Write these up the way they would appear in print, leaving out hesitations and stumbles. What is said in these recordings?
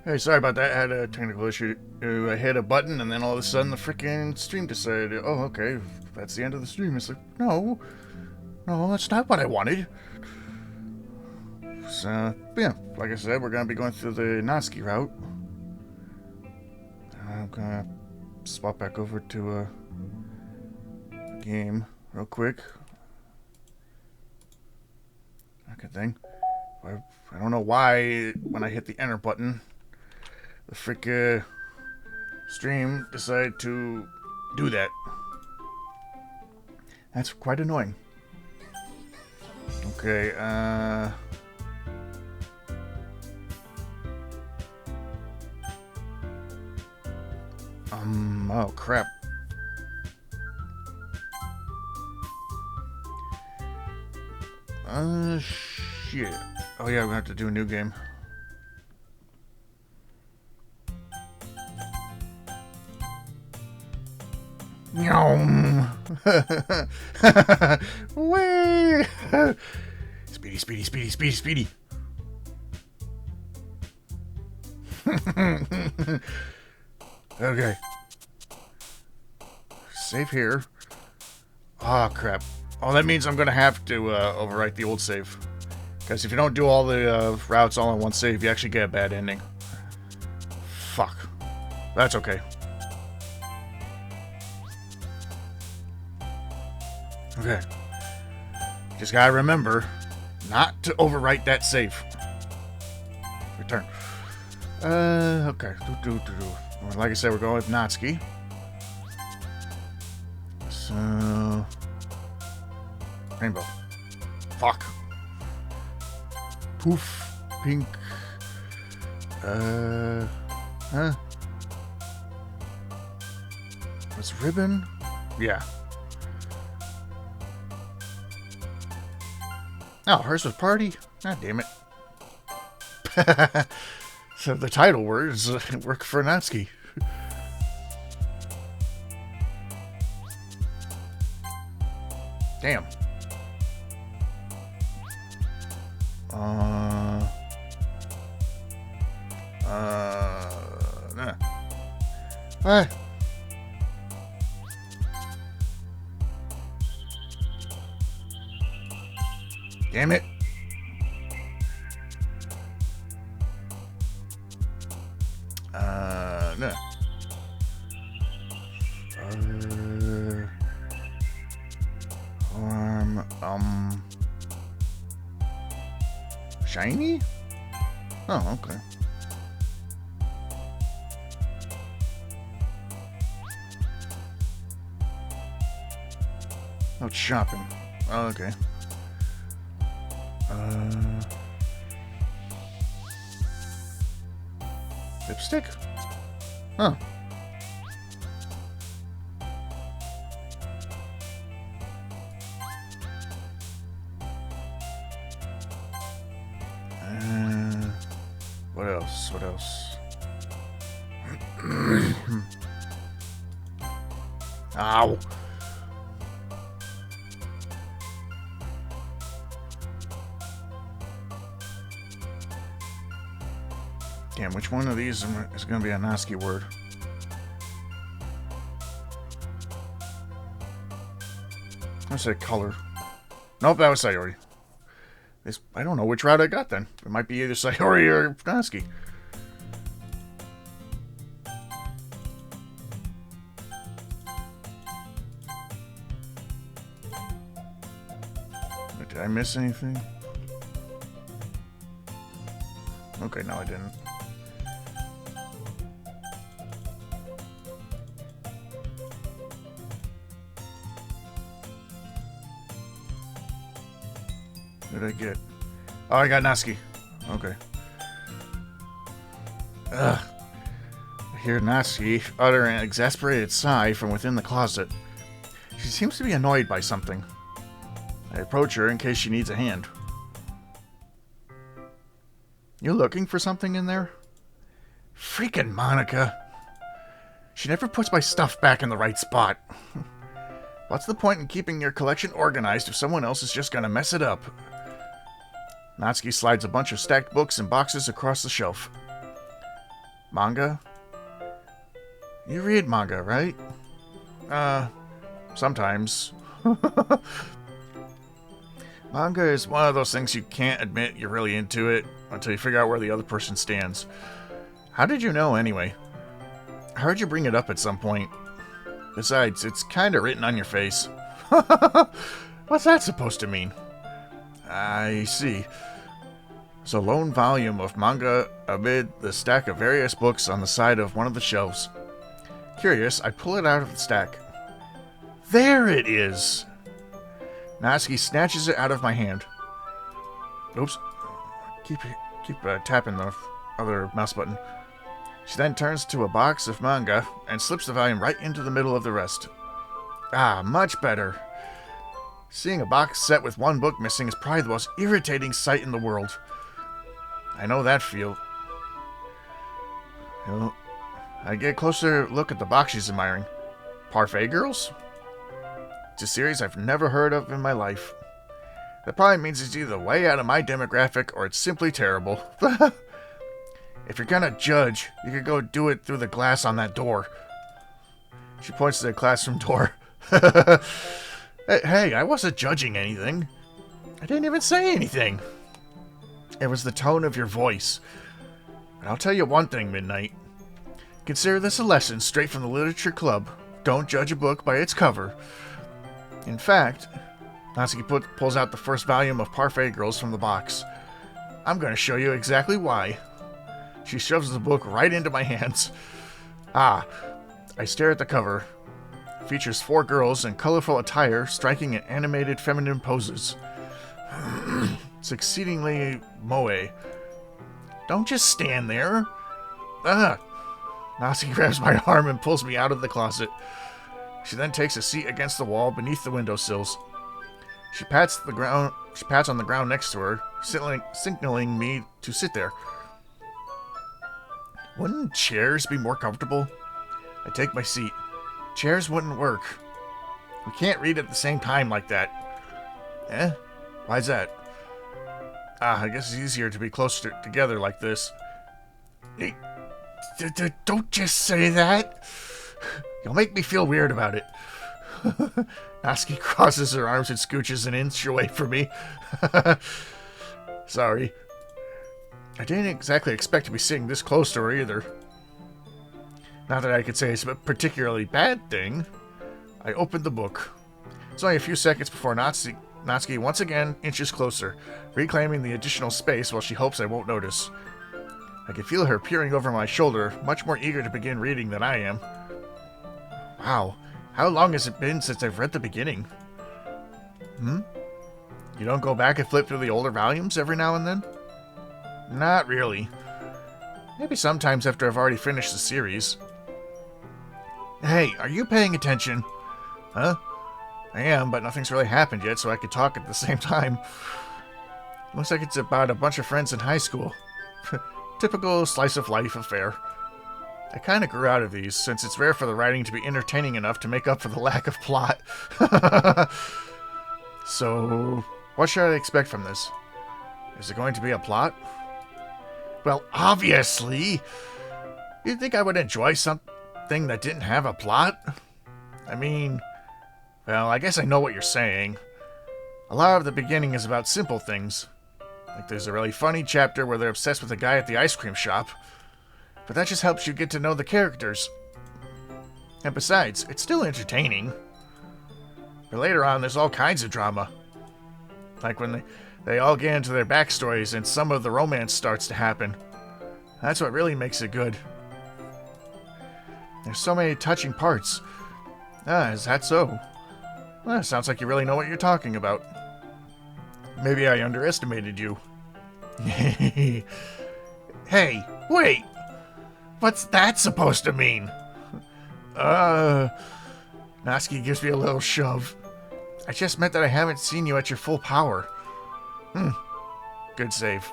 Hey, sorry about that. I had a technical issue. I hit a button, and then all of a sudden the freaking stream decided, oh, okay, that's the end of the stream. It's like, no, that's not what I wanted. So, yeah, like I said, we're going to be going through the Natsuki route. I'm going to swap back over to a game real quick. Okay, thing. I don't know why when I hit the enter button, the freaking stream decided to do that. That's quite annoying. Okay, oh crap. Shit. Oh yeah, we have to do a new game. Yum. Whee! Speedy. Okay. Save here. Oh, crap. Oh, that means I'm going to have to overwrite the old save. Because if you don't do all the routes all in one save, you actually get a bad ending. Fuck. That's okay. Okay. Just gotta remember not to overwrite that save. Return. Okay. Like I said, we're going with Natsuki. So... Rainbow. Fuck. Poof. Pink. Huh? What's ribbon? Yeah. Oh, hers was party? God damn it. So the title words work for Natsuki. Damn. Nah. Ah. Damn it. No. Shiny? Oh, okay. Oh, it's shopping. Oh, okay. Lipstick? Huh. What else? Ow. Damn, which one of these is going to be a Natsuki word? I said color. Nope, that was Sayori. I don't know which route I got then. It might be either Sayori or Natsuki. Did I miss anything? Okay, no, I didn't. What did I get? Oh, I got Natsuki. Okay. Ugh. I hear Natsuki utter an exasperated sigh from within the closet. She seems to be annoyed by something. I approach her in case she needs a hand. You looking for something in there? Freaking Monica. She never puts my stuff back in the right spot. What's the point in keeping your collection organized if someone else is just gonna mess it up? Natsuki slides a bunch of stacked books and boxes across the shelf. Manga? You read manga, right? Sometimes. Manga is one of those things you can't admit you're really into it until you figure out where the other person stands. How did you know, anyway? I heard you bring it up at some point. Besides, it's kinda written on your face. What's that supposed to mean? I see. It's a lone volume of manga amid the stack of various books on the side of one of the shelves. Curious, I pull it out of the stack. There it is! Natsuki snatches it out of my hand. Oops. Keep tapping the other mouse button. She then turns to a box of manga and slips the volume right into the middle of the rest. Ah, much better. Seeing a box set with one book missing is probably the most irritating sight in the world. I know that feel. I get a closer look at the box she's admiring. Parfait Girls? It's a series I've never heard of in my life. That probably means it's either way out of my demographic or it's simply terrible. If you're gonna judge, you could go do it through the glass on that door. She points to the classroom door. Hey, I wasn't judging anything. I didn't even say anything. It was the tone of your voice. And I'll tell you one thing, Midnight. Consider this a lesson straight from the Literature Club. Don't judge a book by its cover. In fact, Natsuki pulls out the first volume of Parfait Girls from the box. I'm going to show you exactly why. She shoves the book right into my hands. I stare at the cover. It features 4 girls in colorful attire striking in animated feminine poses. It's exceedingly moe. Don't just stand there. Natsuki grabs my arm and pulls me out of the closet. She then takes a seat against the wall beneath the windowsills. She pats on the ground next to her, signaling me to sit there. Wouldn't chairs be more comfortable? I take my seat. Chairs wouldn't work. We can't read at the same time like that. Why's that? I guess it's easier to be closer together like this. Hey, don't just say that. You'll make me feel weird about it. Natsuki crosses her arms and scooches an inch away from me. Sorry. I didn't exactly expect to be sitting this close to her either. Not that I could say it's a particularly bad thing. I opened the book. It's only a few seconds before Natsuki once again inches closer, reclaiming the additional space while she hopes I won't notice. I can feel her peering over my shoulder, much more eager to begin reading than I am. Wow, how long has it been since I've read the beginning? You don't go back and flip through the older volumes every now and then? Not really. Maybe sometimes after I've already finished the series. Hey, are you paying attention? Huh? I am, but nothing's really happened yet, so I could talk at the same time. Looks like it's about a bunch of friends in high school. Typical slice-of-life affair. I kinda grew out of these, since it's rare for the writing to be entertaining enough to make up for the lack of plot. So, what should I expect from this? Is it going to be a plot? Well, obviously! You'd think I would enjoy something that didn't have a plot? I mean, well, I guess I know what you're saying. A lot of the beginning is about simple things. Like there's a really funny chapter where they're obsessed with the guy at the ice cream shop. But that just helps you get to know the characters. And besides, it's still entertaining. But later on, there's all kinds of drama. Like when they all get into their backstories and some of the romance starts to happen. That's what really makes it good. There's so many touching parts. Is that so? Well, sounds like you really know what you're talking about. Maybe I underestimated you. Hey, wait! What's that supposed to mean? Natsuki gives me a little shove. I just meant that I haven't seen you at your full power. Good save.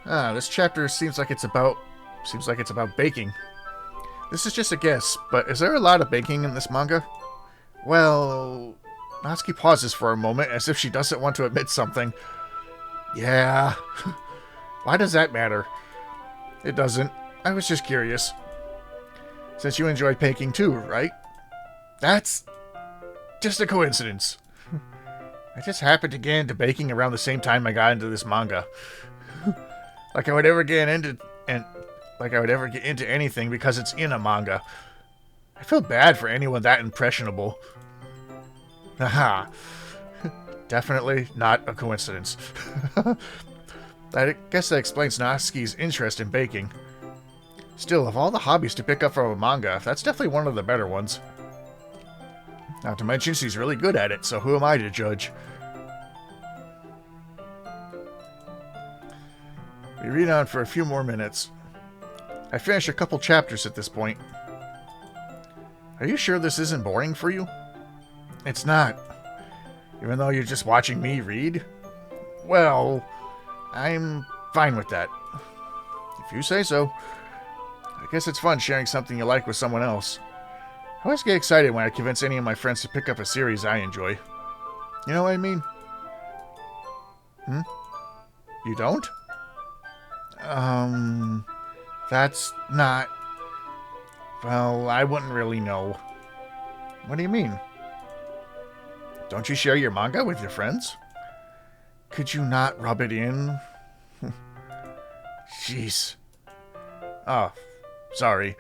This chapter seems like it's about baking. This is just a guess, but is there a lot of baking in this manga? Well, Natsuki pauses for a moment as if she doesn't want to admit something. Yeah. Why does that matter? It doesn't. I was just curious. Since you enjoy baking too, right? That's just a coincidence. I just happened to get into baking around the same time I got into this manga. Like I would ever get into anything because it's in a manga. I feel bad for anyone that impressionable. Haha. Definitely not a coincidence. I guess that explains Natsuki's interest in baking. Still, of all the hobbies to pick up from a manga, that's definitely one of the better ones. Not to mention, she's really good at it, so who am I to judge? We read on for a few more minutes. I finished a couple chapters at this point. Are you sure this isn't boring for you? It's not. Even though you're just watching me read? Well, I'm fine with that. If you say so. I guess it's fun sharing something you like with someone else. I always get excited when I convince any of my friends to pick up a series I enjoy. You know what I mean? You don't? That's not... Well, I wouldn't really know. What do you mean? Don't you share your manga with your friends? Could you not rub it in? Jeez. Oh, sorry.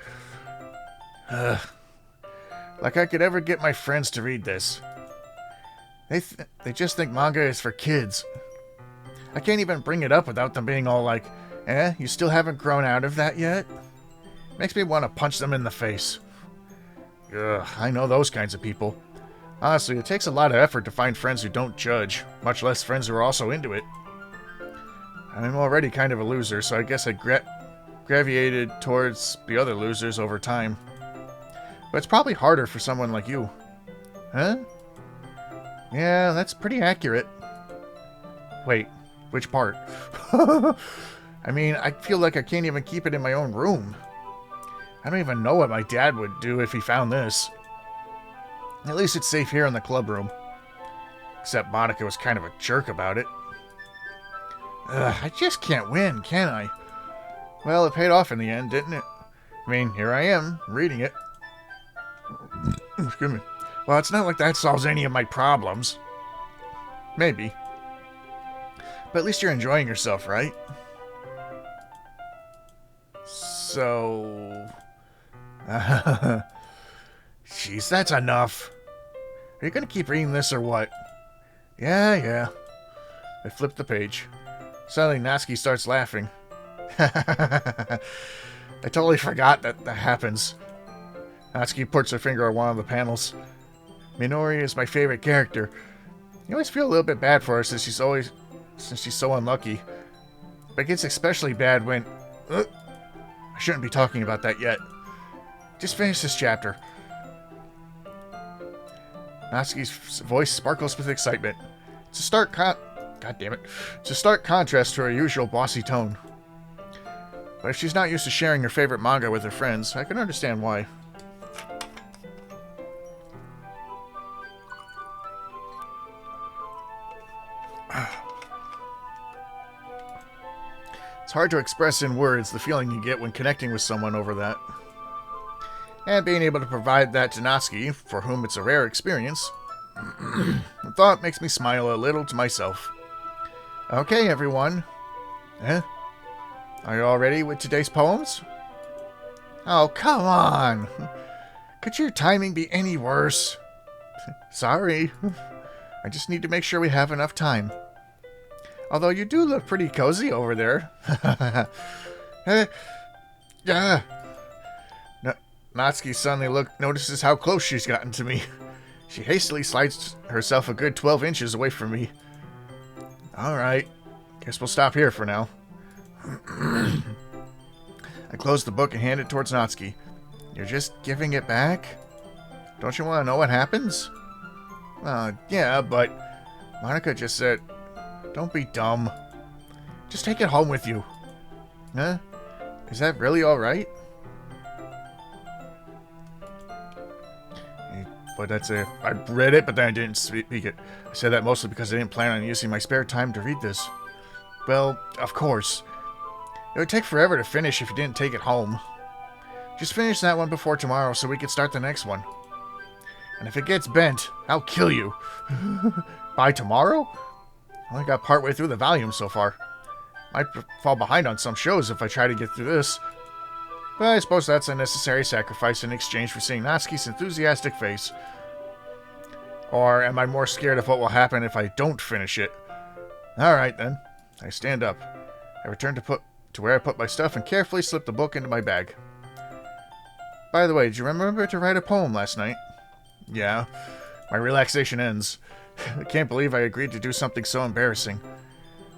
Like I could ever get my friends to read this. They just think manga is for kids. I can't even bring it up without them being all like, you still haven't grown out of that yet? Makes me want to punch them in the face. Ugh, I know those kinds of people. Honestly, it takes a lot of effort to find friends who don't judge, much less friends who are also into it. I'm already kind of a loser, so I guess I gravitated towards the other losers over time. But it's probably harder for someone like you. Huh? Yeah, that's pretty accurate. Wait, which part? I mean, I feel like I can't even keep it in my own room. I don't even know what my dad would do if he found this. At least it's safe here in the club room. Except Monica was kind of a jerk about it. I just can't win, can I? Well, it paid off in the end, didn't it? I mean, here I am, reading it. Excuse me. Well, it's not like that solves any of my problems. Maybe. But at least you're enjoying yourself, right? So... Jeez, that's enough. Are you gonna keep reading this or what? Yeah. I flipped the page. Suddenly, Natsuki starts laughing. I totally forgot that happens. Natsuki puts her finger on one of the panels. Minori is my favorite character. You always feel a little bit bad for her since she's so unlucky. But it gets especially bad when... I shouldn't be talking about that yet. Just finish this chapter. Natsuki's voice sparkles with excitement. It's a stark contrast to her usual bossy tone. But if she's not used to sharing her favorite manga with her friends, I can understand why. It's hard to express in words the feeling you get when connecting with someone over that. And being able to provide that to Natsuki, for whom it's a rare experience, the thought makes me smile a little to myself. Okay, everyone. Are you all ready with today's poems? Oh, come on! Could your timing be any worse? Sorry. I just need to make sure we have enough time. Although you do look pretty cozy over there. Natsuki suddenly notices how close she's gotten to me. She hastily slides herself a good 12 inches away from me. Alright, guess we'll stop here for now. I close the book and hand it towards Natsuki. You're just giving it back? Don't you want to know what happens? Yeah, but Monica just said, don't be dumb. Just take it home with you. Huh? Is that really alright? But that's it. I read it, but then I didn't speak it. I said that mostly because I didn't plan on using my spare time to read this. Well, of course. It would take forever to finish if you didn't take it home. Just finish that one before tomorrow so we can start the next one. And if it gets bent, I'll kill you. By tomorrow? I only got partway through the volume so far. Might fall behind on some shows if I try to get through this. But I suppose that's a necessary sacrifice in exchange for seeing Natsuki's enthusiastic face. Or am I more scared of what will happen if I don't finish it? Alright then. I stand up. I return to where I put my stuff and carefully slip the book into my bag. By the way, did you remember to write a poem last night? Yeah. My relaxation ends. I can't believe I agreed to do something so embarrassing.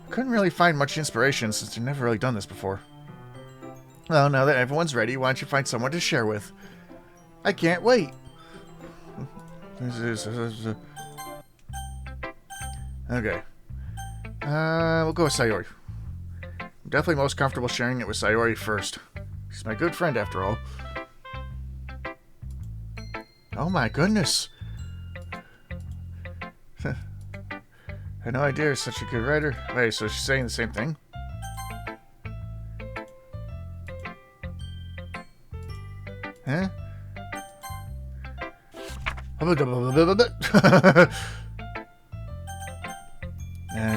I couldn't really find much inspiration since I've never really done this before. Well, now that everyone's ready, why don't you find someone to share with? I can't wait. Okay. We'll go with Sayori. I'm definitely most comfortable sharing it with Sayori first. She's my good friend after all. Oh my goodness. I had no idea you're such a good writer. Wait, so she's saying the same thing? Huh?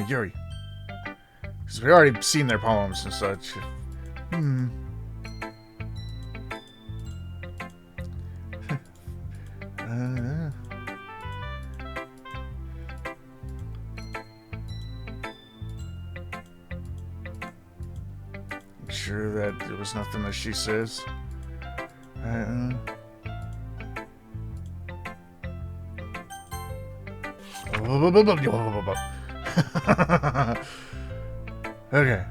Yuri. Because we already seen their poems and such. Sure that there was nothing that she says. Okay.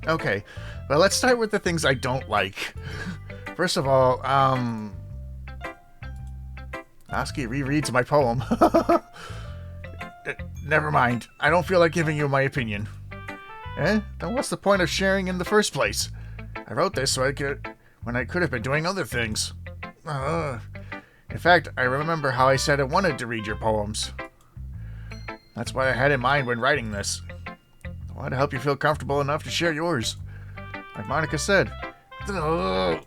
Okay, well, let's start with the things I don't like. First of all, Natsuki rereads my poem. Never mind. I don't feel like giving you my opinion. Then what's the point of sharing in the first place? I wrote this so when I could have been doing other things. In fact, I remember how I said I wanted to read your poems. That's what I had in mind when writing this. I wanted to help you feel comfortable enough to share yours. Like Monica said. Well,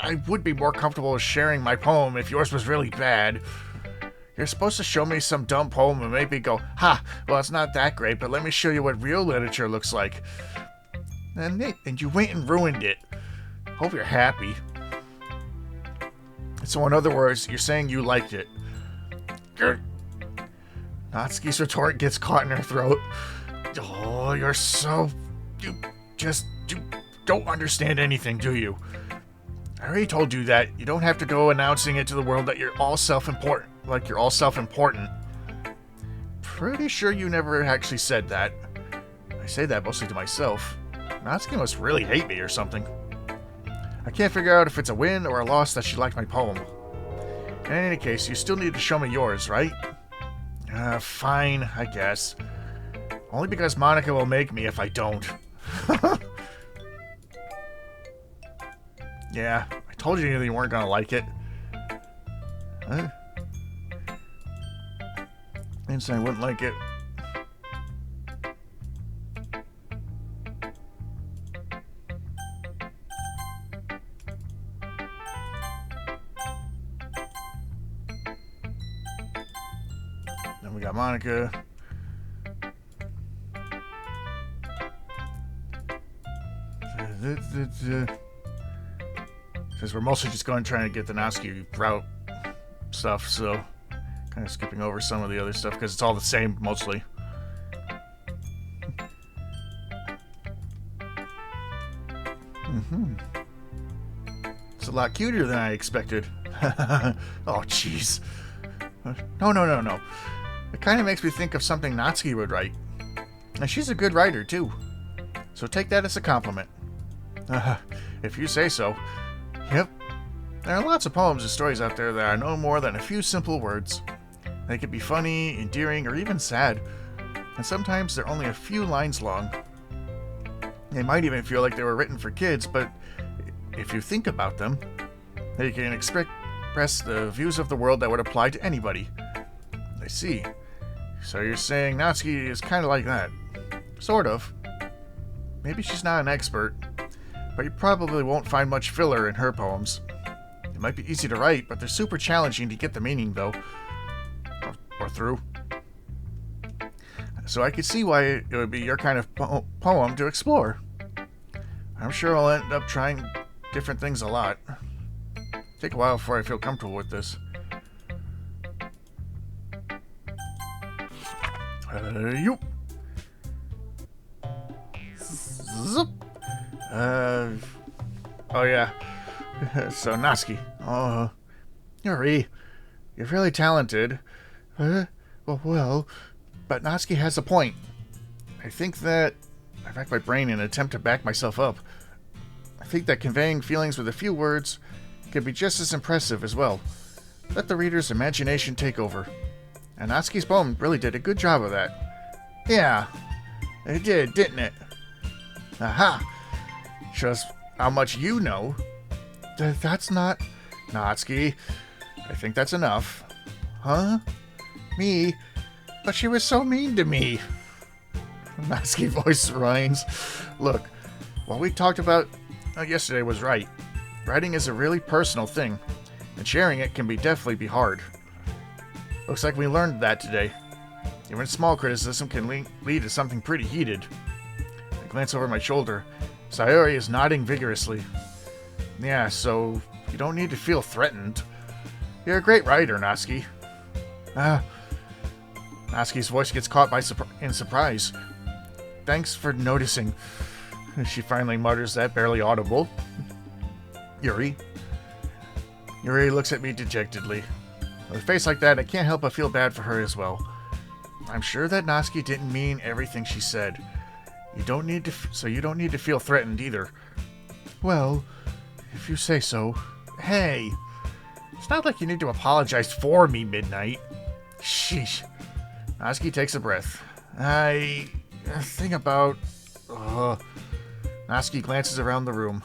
I would be more comfortable sharing my poem if yours was really bad. You're supposed to show me some dumb poem and maybe go, ha, well, it's not that great, but let me show you what real literature looks like. And you went and ruined it. Hope you're happy. So in other words, you're saying you liked it. Natsuki's retort gets caught in her throat. Oh, you're so... You don't understand anything, do you? I already told you that. You don't have to go announcing it to the world that you're all self-important. Like you're all self-important. Pretty sure you never actually said that. I say that mostly to myself. Natsuki must really hate me or something. I can't figure out if it's a win or a loss that she liked my poem. In any case, you still need to show me yours, right? Fine, I guess. Only because Monica will make me if I don't. Yeah, I told you you weren't gonna like it. Huh? Didn't say I wouldn't like it. Then we got Monica. Because we're mostly just going trying to get the Natsuki route stuff, so kind of skipping over some of the other stuff because it's all the same mostly. It's a lot cuter than I expected. Oh, jeez. No. It kind of makes me think of something Natsuki would write. And she's a good writer, too. So take that as a compliment. If you say so. Yep. There are lots of poems and stories out there that are no more than a few simple words. They could be funny, endearing, or even sad. And sometimes they're only a few lines long. They might even feel like they were written for kids, but if you think about them, they can express express the views of the world that would apply to anybody. I see. So you're saying Natsuki is kind of like that. Sort of. Maybe she's not an expert, but you probably won't find much filler in her poems. It might be easy to write, but they're super challenging to get the meaning, though. Or through. So I could see why it would be your kind of poem to explore. I'm sure I'll end up trying different things a lot. Take a while before I feel comfortable with this. Yoop. Zup. Oh yeah. So Natsuki. Oh, Yuri, you're really talented. Well, but Natsuki has a point. I think that I racked my brain in an attempt to back myself up. I think that conveying feelings with a few words could be just as impressive as well. Let the reader's imagination take over. And Natsuki's poem really did a good job of that. Yeah, it did, didn't it? Aha! Shows how much you know. That's not... Natsuki, I think that's enough. Huh? Me? But she was so mean to me. Natsuki voice whines. Look, what we talked about yesterday was right. Writing is a really personal thing, and sharing it can definitely be hard. Looks like we learned that today. Even small criticism can lead to something pretty heated. I glance over my shoulder. Sayori is nodding vigorously. Yeah, so you don't need to feel threatened. You're a great writer, Natsuki. Natsuki's voice gets caught in surprise. Thanks for noticing. She finally mutters that, barely audible. Yuri looks at me dejectedly. With a face like that, I can't help but feel bad for her as well. I'm sure that Natsuki didn't mean everything she said. You don't need to feel threatened either. Well, if you say so. Hey, it's not like you need to apologize for me, Midnight. Sheesh. Natsuki takes a breath. I think about... Natsuki glances around the room.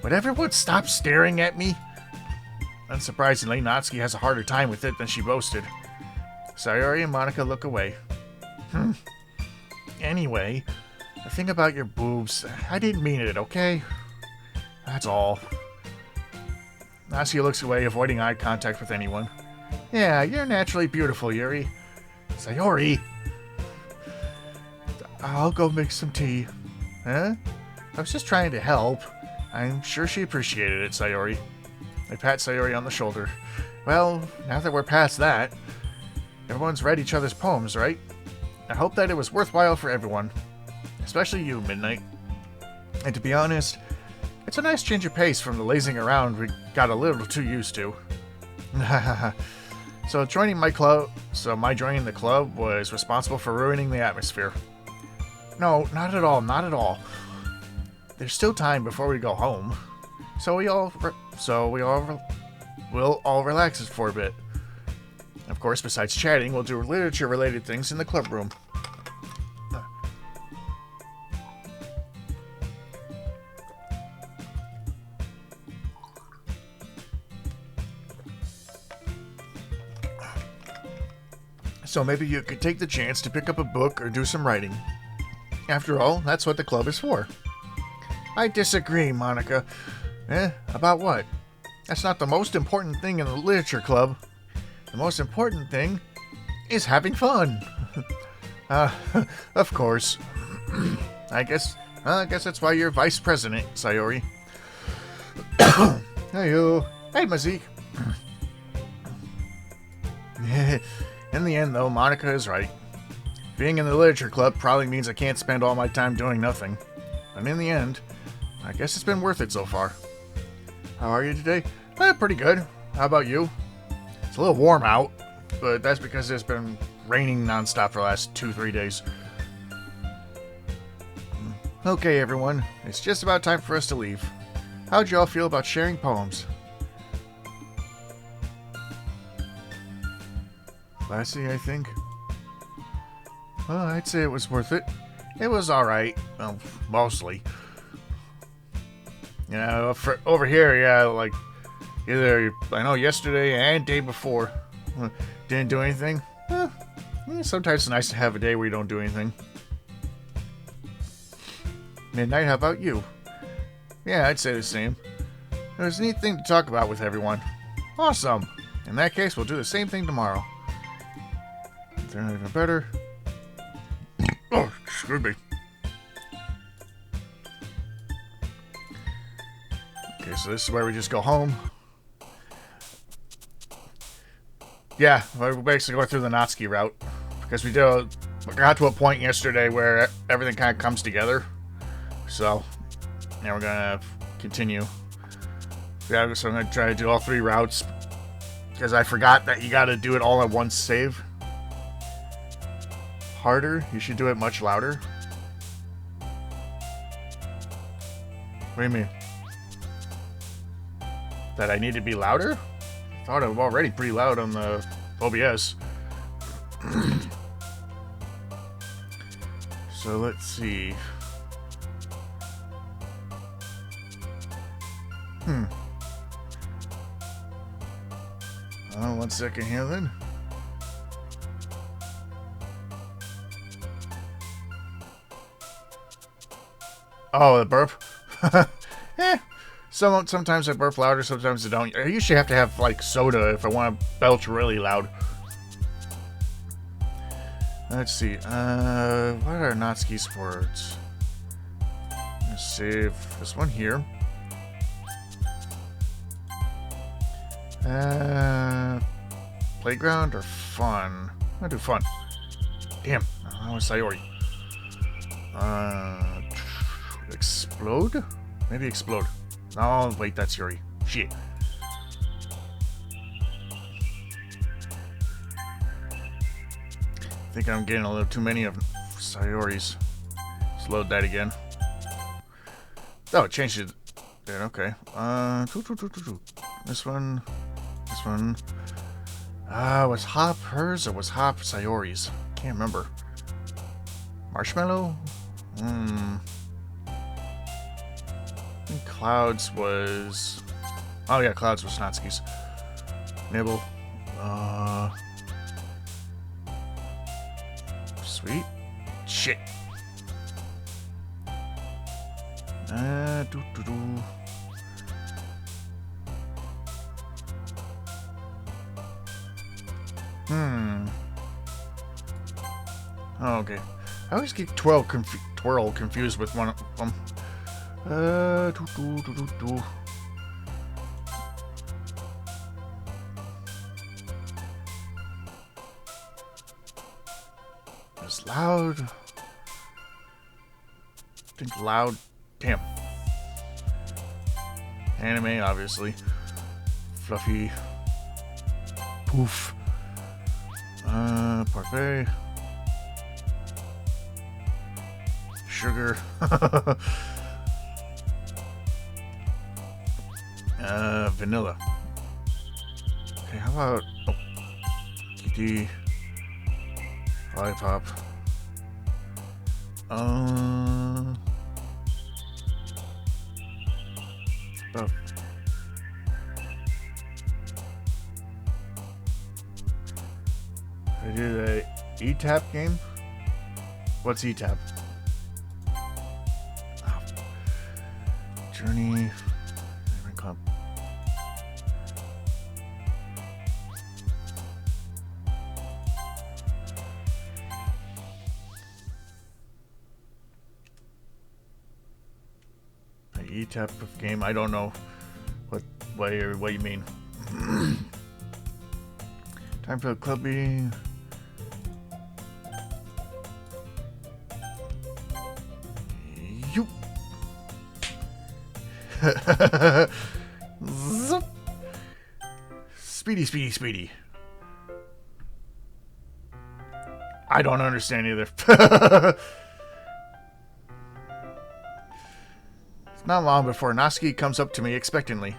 Would everyone stop staring at me? Unsurprisingly, Natsuki has a harder time with it than she boasted. Sayori and Monica look away. Anyway, the thing about your boobs, I didn't mean it, okay? That's all. Natsuki looks away, avoiding eye contact with anyone. Yeah, you're naturally beautiful, Yuri. Sayori! I'll go make some tea. Huh? I was just trying to help. I'm sure she appreciated it, Sayori. I pat Sayori on the shoulder. Well, now that we're past that, everyone's read each other's poems, right? I hope that it was worthwhile for everyone. Especially you, Midnight. And to be honest, it's a nice change of pace from the lazing around we got a little too used to. So my joining the club was responsible for ruining the atmosphere. No, not at all, not at all. There's still time before we go home. We'll all relax for a bit. Of course, besides chatting, we'll do literature-related things in the club room. So maybe you could take the chance to pick up a book or do some writing. After all, that's what the club is for. I disagree, Monica. About what? That's not the most important thing in the literature club. The most important thing is having fun. Of course. I guess that's why you're vice president, Sayori. Hey, Mazik. In the end, though, Monica is right. Being in the literature club probably means I can't spend all my time doing nothing. But in the end, I guess it's been worth it so far. How are you today? Pretty good. How about you? It's a little warm out, but that's because it's been raining nonstop for the last 2-3 days. Okay, everyone. It's just about time for us to leave. How'd y'all feel about sharing poems? Classy, I think. Well, I'd say it was worth it. It was alright. Well, mostly. You know, over here, yeah, like, Either, I know, yesterday and day before. Didn't do anything? Sometimes it's nice to have a day where you don't do anything. Midnight, how about you? Yeah, I'd say the same. There's a neat thing to talk about with everyone. Awesome. In that case, we'll do the same thing tomorrow. If they're not even better. Oh, excuse me. Okay, so this is where we just go home. Yeah, we're basically going through the Natsuki route. Because we got to a point yesterday where everything kind of comes together. So, now we're going to continue. Yeah, so I'm going to try to do all 3 routes. Because I forgot that you got to do it all at one save. Harder? You should do it much louder. What do you mean? That I need to be louder? I thought I'm already pretty loud on the OBS. So let's see. Oh, 1 second here then. Oh, the burp? Sometimes I burp louder, sometimes I don't. I usually have to have, like, soda if I want to belch really loud. Let's see. What are Natsuki's words? Let's save this one here. Playground or fun? I'm gonna do fun. Damn, that was Sayori. Explode? Maybe explode. Oh, wait, that's Yuri. Shit. I think I'm getting a little too many of Sayori's. Let's load that again. Oh, it changed it. There, okay. This one. This one. Was Hop hers or was Hop Sayori's? Can't remember. Marshmallow? I think Clouds was... Oh yeah, Clouds was Natsuki's. Nibble. Sweet. Shit. Oh, okay. I always get twirl confused with one of them. It's loud. I think loud. Damn. Anime, obviously. Fluffy. Poof. Parfait. Sugar. Vanilla. Okay, how about... Oh. Kitty. Lollipop. Oh. I do the E-Tap game? What's E-Tap? Oh. Journey. Club. The E-Tap game? I don't know what you mean. Time for the club meeting. You. Speedy. I don't understand either. It's not long before Natsuki comes up to me expectantly.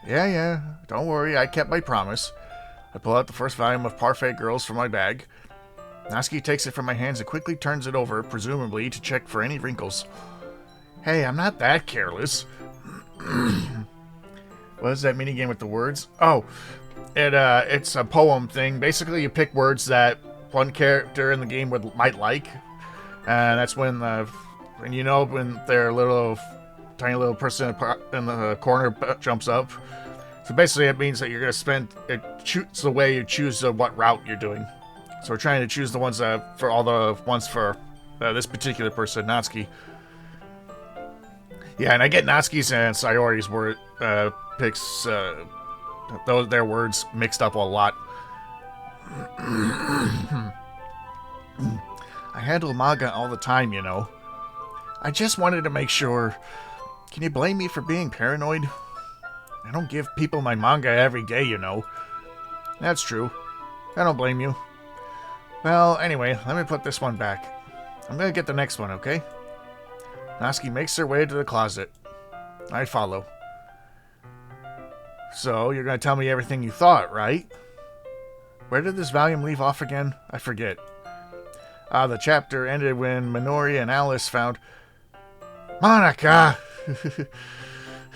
Yeah, don't worry, I kept my promise. I pull out the first volume of Parfait Girls from my bag. Natsuki takes it from my hands and quickly turns it over, presumably to check for any wrinkles. Hey, I'm not that careless. What is that minigame with the words? Oh, it's a poem thing. Basically, you pick words that one character in the game might like, and that's when when their tiny little person in the corner jumps up. So basically, it means that you're gonna it's the way you choose what route you're doing. So we're trying to choose the ones for this particular person, Natsuki. Yeah, and I get Natsuki's and Sayori's word picks their words mixed up a lot. I handle manga all the time, you know. I just wanted to make sure. Can you blame me for being paranoid? I don't give people my manga every day, you know. That's true. I don't blame you. Well, anyway, let me put this one back. I'm gonna get the next one, okay? Natsuki makes her way to the closet. I follow. So, you're gonna tell me everything you thought, right? Where did this volume leave off again? I forget. The chapter ended when Minori and Alice found... Monica!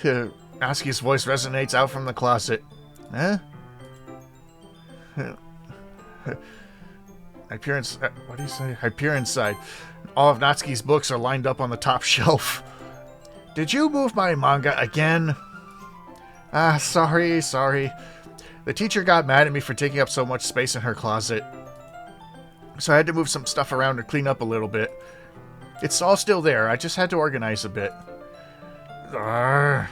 Natsuki's voice resonates out from the closet. Huh? I peer inside. What do you say? I peer inside. All of Natsuki's books are lined up on the top shelf. Did you move my manga again? Sorry. The teacher got mad at me for taking up so much space in her closet. So I had to move some stuff around to clean up a little bit. It's all still there. I just had to organize a bit. The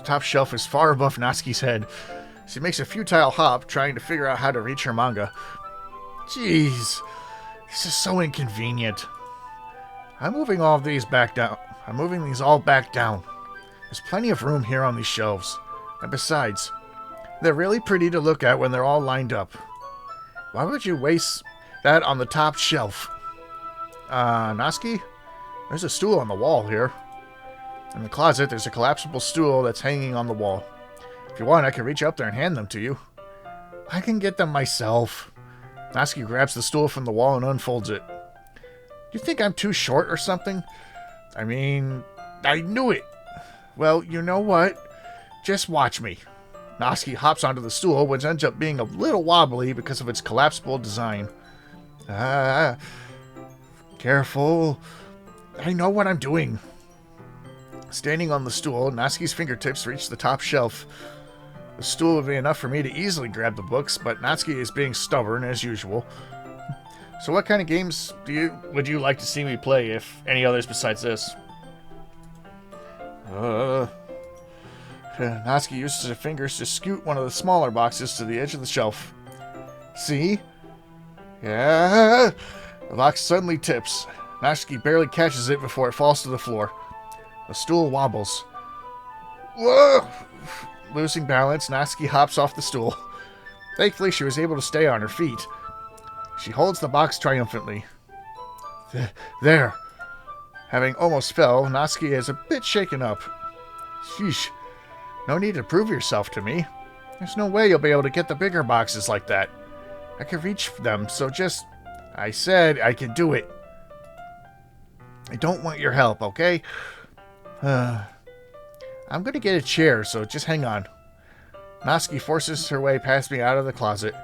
top shelf is far above Natsuki's head. She makes a futile hop, trying to figure out how to reach her manga. Jeez. This is so inconvenient. I'm moving all of these back down. I'm moving these all back down. There's plenty of room here on these shelves. And besides, they're really pretty to look at when they're all lined up. Why would you waste that on the top shelf? Natsuki? There's a stool on the wall here. In the closet, there's a collapsible stool that's hanging on the wall. If you want, I can reach up there and hand them to you. I can get them myself. Natsuki grabs the stool from the wall and unfolds it. Do you think I'm too short or something? I mean, I knew it. Well, you know what? Just watch me. Natsuki hops onto the stool, which ends up being a little wobbly because of its collapsible design. Careful. I know what I'm doing. Standing on the stool, Natsuki's fingertips reach the top shelf. The stool would be enough for me to easily grab the books, but Natsuki is being stubborn as usual. So what kind of games would you like to see me play, if any others besides this? Natsuki uses her fingers to scoot one of the smaller boxes to the edge of the shelf. See? Yeah. The box suddenly tips. Natsuki barely catches it before it falls to the floor. The stool wobbles. Whoa! Losing balance, Natsuki hops off the stool. Thankfully, she was able to stay on her feet. She holds the box triumphantly. There. Having almost fell, Natsuki is a bit shaken up. Sheesh. No need to prove yourself to me. There's no way you'll be able to get the bigger boxes like that. I can reach them, so just... I said I can do it. I don't want your help, okay? I'm gonna get a chair, so just hang on. Natsuki forces her way past me out of the closet.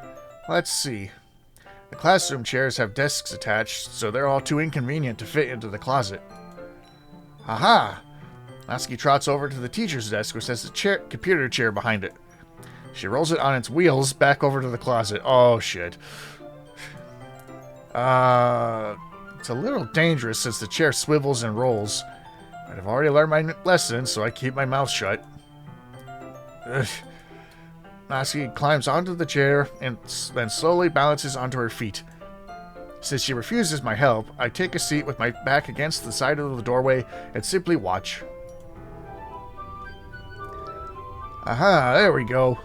Let's see. The classroom chairs have desks attached, so they're all too inconvenient to fit into the closet. Aha! Natsuki trots over to the teacher's desk, which has a computer chair behind it. She rolls it on its wheels back over to the closet. Oh, shit. It's a little dangerous since the chair swivels and rolls. But I've already learned my lesson, so I keep my mouth shut. Natsuki climbs onto the chair and then slowly balances onto her feet. Since she refuses my help, I take a seat with my back against the side of the doorway and simply watch. Aha, there we go.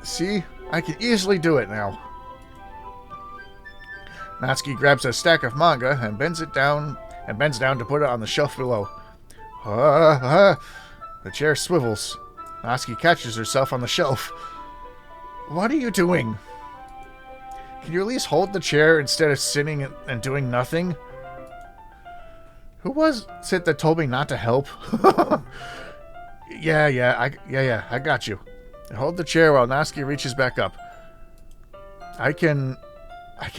See? I can easily do it now. Natsuki grabs a stack of manga and bends down to put it on the shelf below. The chair swivels. Natsuki catches herself on the shelf. What are you doing? Can you at least hold the chair instead of sitting and doing nothing? Who was it that told me not to help? Yeah, I got you. Hold the chair while Natsuki reaches back up. I can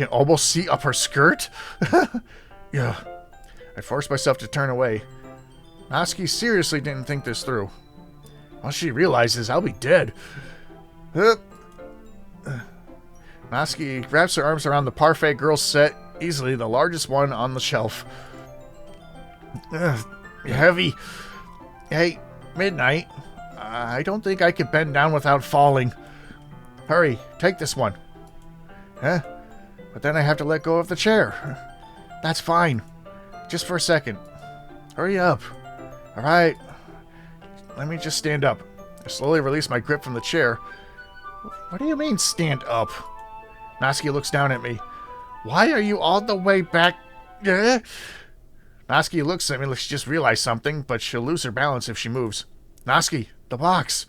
almost see up her skirt. Yeah. I forced myself to turn away. Natsuki seriously didn't think this through. Once she realizes, I'll be dead. Natsuki wraps her arms around the parfait girl set, easily the largest one on the shelf. Heavy. Hey, midnight. I don't think I could bend down without falling. Hurry, take this one. Huh? But then I have to let go of the chair. That's fine. Just for a second. Hurry up. Alright. Let me just stand up. I slowly release my grip from the chair. What do you mean, stand up? Natsuki looks down at me. Why are you all the way back? Natsuki looks at me like she just realized something, but she'll lose her balance if she moves. Natsuki, the box.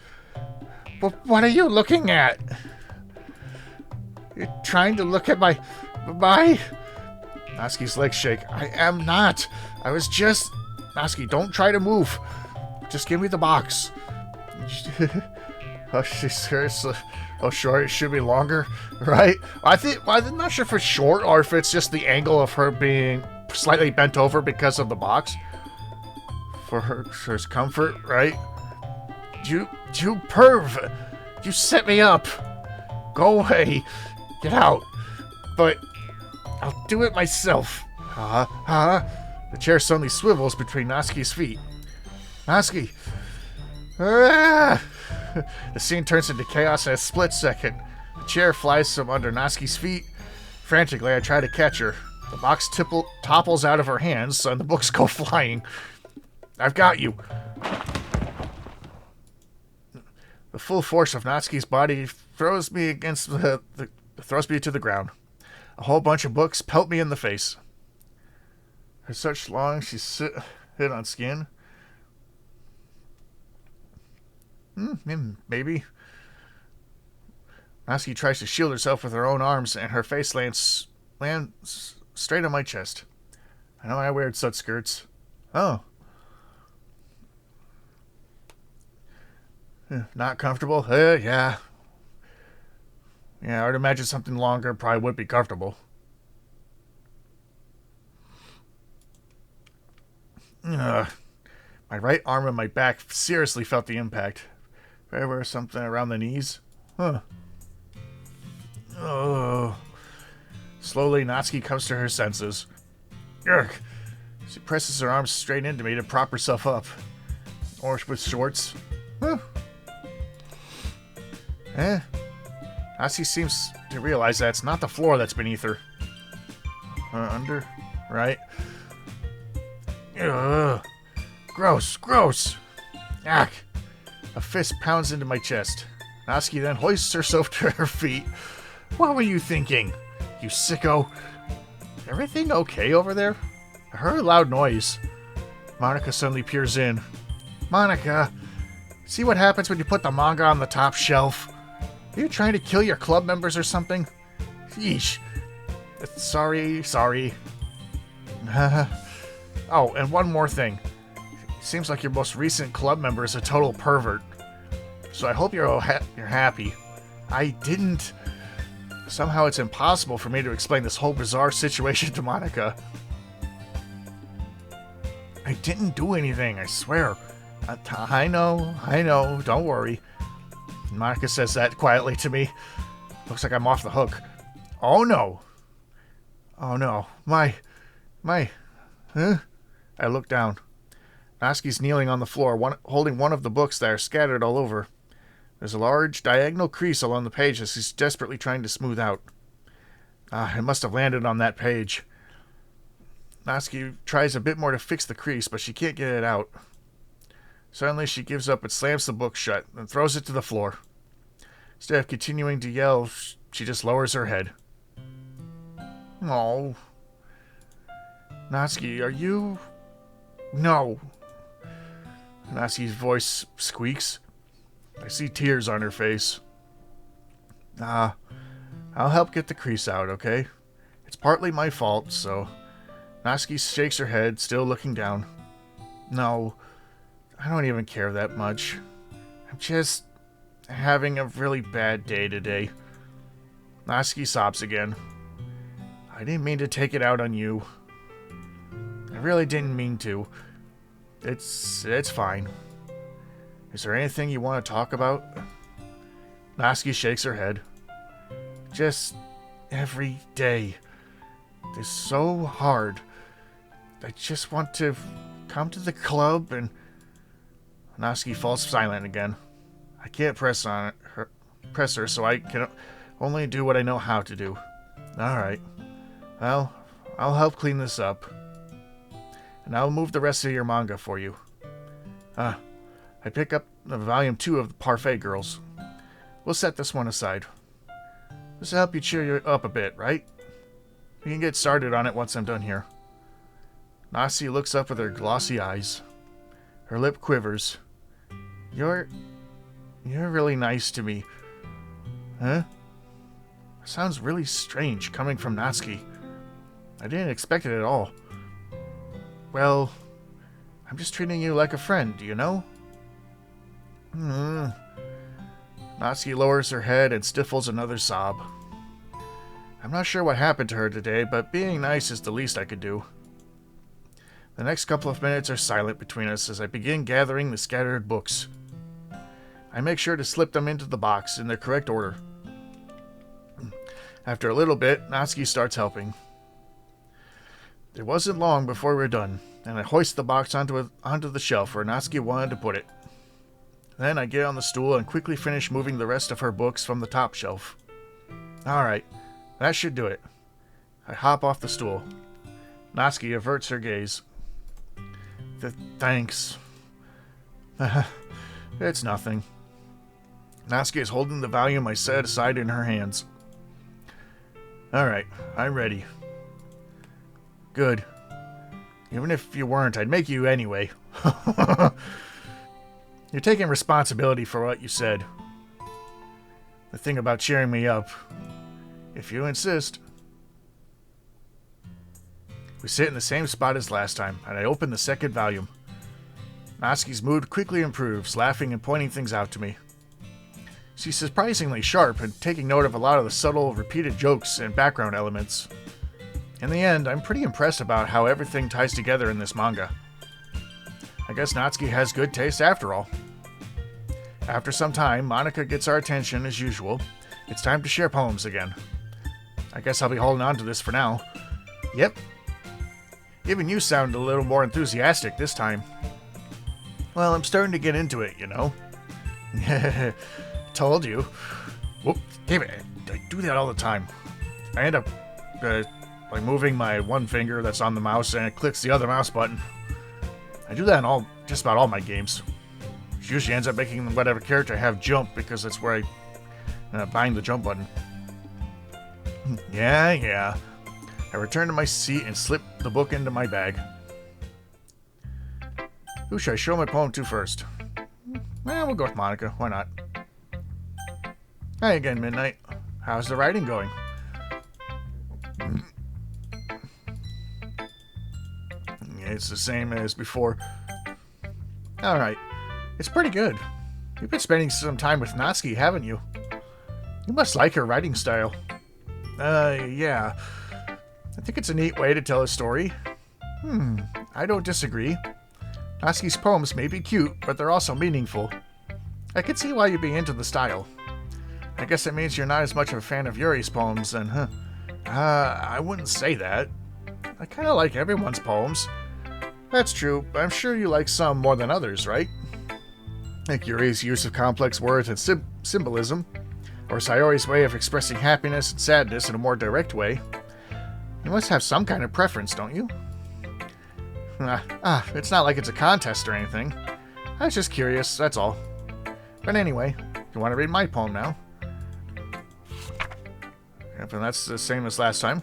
What are you looking at? You're trying to look at my... Natsuki's legs shake. I am not. I was just... Natsuki, don't try to move. Just give me the box. Oh, she's seriously... Oh, sure, it should be longer, right? I'm not sure if it's short or if it's just the angle of her being slightly bent over because of the box. For her comfort, right? You perv! You set me up! Go away! Get out! But I'll do it myself. The chair suddenly swivels between Natsuki's feet. Natsuki! The scene turns into chaos in a split second. The chair flies from under Natsuki's feet. Frantically, I try to catch her. The box topples out of her hands, and the books go flying. I've got you. The full force of Natsuki's body throws me to the ground. A whole bunch of books pelt me in the face. For such long, she hit on skin. Maybe. Natsuki tries to shield herself with her own arms, and her face lands straight on my chest. I know I wear such skirts. Oh. Not comfortable? Yeah. Yeah, I would imagine something longer probably would be comfortable. My right arm and my back seriously felt the impact. If I wear something around the knees? Huh. Oh. Slowly, Natsuki comes to her senses. Ugh. She presses her arms straight into me to prop herself up. Or with shorts. Huh. Natsuki seems to realize that it's not the floor that's beneath her. Under? Right? Ugh. Gross. Ugh. A fist pounds into my chest. Natsuki then hoists herself to her feet. What were you thinking, you sicko? Everything okay over there? I heard a loud noise. Monica suddenly peers in. Monica, see what happens when you put the manga on the top shelf? Are you trying to kill your club members or something? Yeesh. Sorry. Oh, and one more thing. Seems like your most recent club member is a total pervert. So I hope you're happy. I didn't... Somehow it's impossible for me to explain this whole bizarre situation to Monica. I didn't do anything, I swear. I know, don't worry. Monica says that quietly to me. Looks like I'm off the hook. Oh no. My... Huh? I look down. Natsuki's kneeling on the floor, holding one of the books that are scattered all over. There's a large diagonal crease along the page that she's desperately trying to smooth out. It must have landed on that page. Natsuki tries a bit more to fix the crease, but she can't get it out. Suddenly she gives up and slams the book shut, and throws it to the floor. Instead of continuing to yell, she just lowers her head. Oh. Natsuki, are you... No. Natsuki's voice squeaks. I see tears on her face. I'll help get the crease out, okay? It's partly my fault, so... Natsuki shakes her head, still looking down. No. I don't even care that much. I'm just having a really bad day today. Natsuki sobs again. I didn't mean to take it out on you. I really didn't mean to. It's fine. Is there anything you want to talk about? Natsuki shakes her head. Just every day. It's so hard. I just want to come to the club and... Natsuki falls silent again. I can't press her, so I can only do what I know how to do. Alright. Well, I'll help clean this up. And I'll move the rest of your manga for you. I pick up the volume 2 of the Parfait Girls. We'll set this one aside. This will help you cheer you up a bit, right? We can get started on it once I'm done here. Natsuki looks up with her glossy eyes. Her lip quivers. You're really nice to me. Huh? Sounds really strange coming from Natsuki. I didn't expect it at all. Well, I'm just treating you like a friend, you know? Natsuki lowers her head and stifles another sob. I'm not sure what happened to her today, but being nice is the least I could do. The next couple of minutes are silent between us as I begin gathering the scattered books. I make sure to slip them into the box in their correct order. After a little bit, Natsuki starts helping. It wasn't long before we were done, and I hoist the box onto the shelf where Natsuki wanted to put it. Then I get on the stool and quickly finish moving the rest of her books from the top shelf. Alright, that should do it. I hop off the stool. Natsuki averts her gaze. Thanks. It's nothing. Natsuki is holding the volume I set aside in her hands. Alright, I'm ready. Good. Even if you weren't, I'd make you anyway. You're taking responsibility for what you said. The thing about cheering me up. If you insist. We sit in the same spot as last time, and I open the second volume. Natsuki's mood quickly improves, laughing and pointing things out to me. She's surprisingly sharp and taking note of a lot of the subtle, repeated jokes and background elements. In the end, I'm pretty impressed about how everything ties together in this manga. I guess Natsuki has good taste after all. After some time, Monika gets our attention as usual. It's time to share poems again. I guess I'll be holding on to this for now. Yep. Even you sound a little more enthusiastic this time. Well, I'm starting to get into it, you know. Told you. Whoop, damn it. I do that all the time. I end up by moving my one finger that's on the mouse and it clicks the other mouse button. I do that in just about all my games. Which usually ends up making whatever character I have jump because that's where I bind the jump button. Yeah. I return to my seat and slip the book into my bag. Who should I show my poem to first? Well, we'll go with Monika. Why not? Hi again, Midnight. How's the writing going? It's the same as before. Alright. It's pretty good. You've been spending some time with Natsuki, haven't you? You must like her writing style. Yeah. I think it's a neat way to tell a story. I don't disagree. Natsuki's poems may be cute, but they're also meaningful. I can see why you'd be into the style. I guess it means you're not as much of a fan of Yuri's poems then, huh? I wouldn't say that. I kind of like everyone's poems. That's true, but I'm sure you like some more than others, right? Like Yuri's use of complex words and symbolism, or Sayori's way of expressing happiness and sadness in a more direct way. You must have some kind of preference, don't you? It's not like it's a contest or anything. I was just curious, that's all. But anyway, you want to read my poem now? Yep, and that's the same as last time.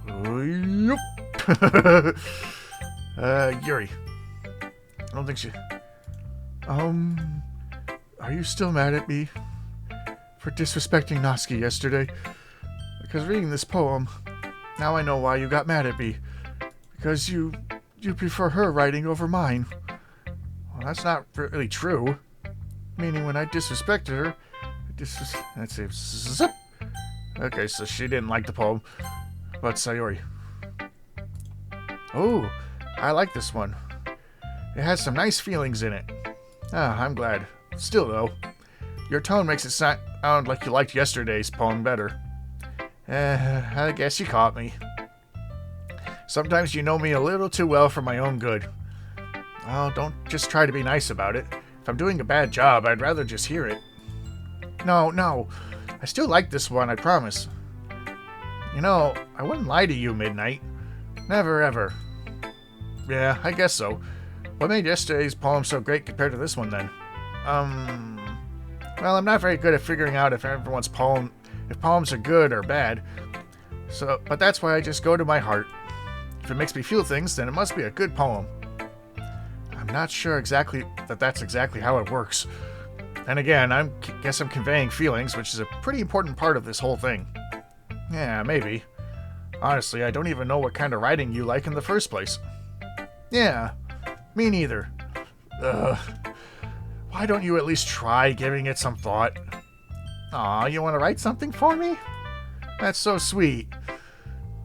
Yep. Yuri. I don't think she... Are you still mad at me for disrespecting Natsuki yesterday? Because reading this poem, now I know why you got mad at me. Because you you prefer her writing over mine. Well, that's not really true. Meaning when I disrespected her, let's see, zip. Okay, so she didn't like the poem. But Sayori. Oh, I like this one. It has some nice feelings in it. Ah, I'm glad. Still, though, your tone makes it sound like you liked yesterday's poem better. I guess you caught me. Sometimes you know me a little too well for my own good. Oh, don't just try to be nice about it. If I'm doing a bad job, I'd rather just hear it. No. I still like this one, I promise. You know, I wouldn't lie to you, Midnight. Never, ever. Yeah, I guess so. What made yesterday's poem so great compared to this one, then? Well, I'm not very good at figuring out if poems are good or bad. But that's why I just go to my heart. If it makes me feel things, then it must be a good poem. I'm not sure exactly that's exactly how it works. And again, guess I'm conveying feelings, which is a pretty important part of this whole thing. Yeah, maybe. Honestly, I don't even know what kind of writing you like in the first place. Yeah, me neither. Why don't you at least try giving it some thought? Aw, you want to write something for me? That's so sweet.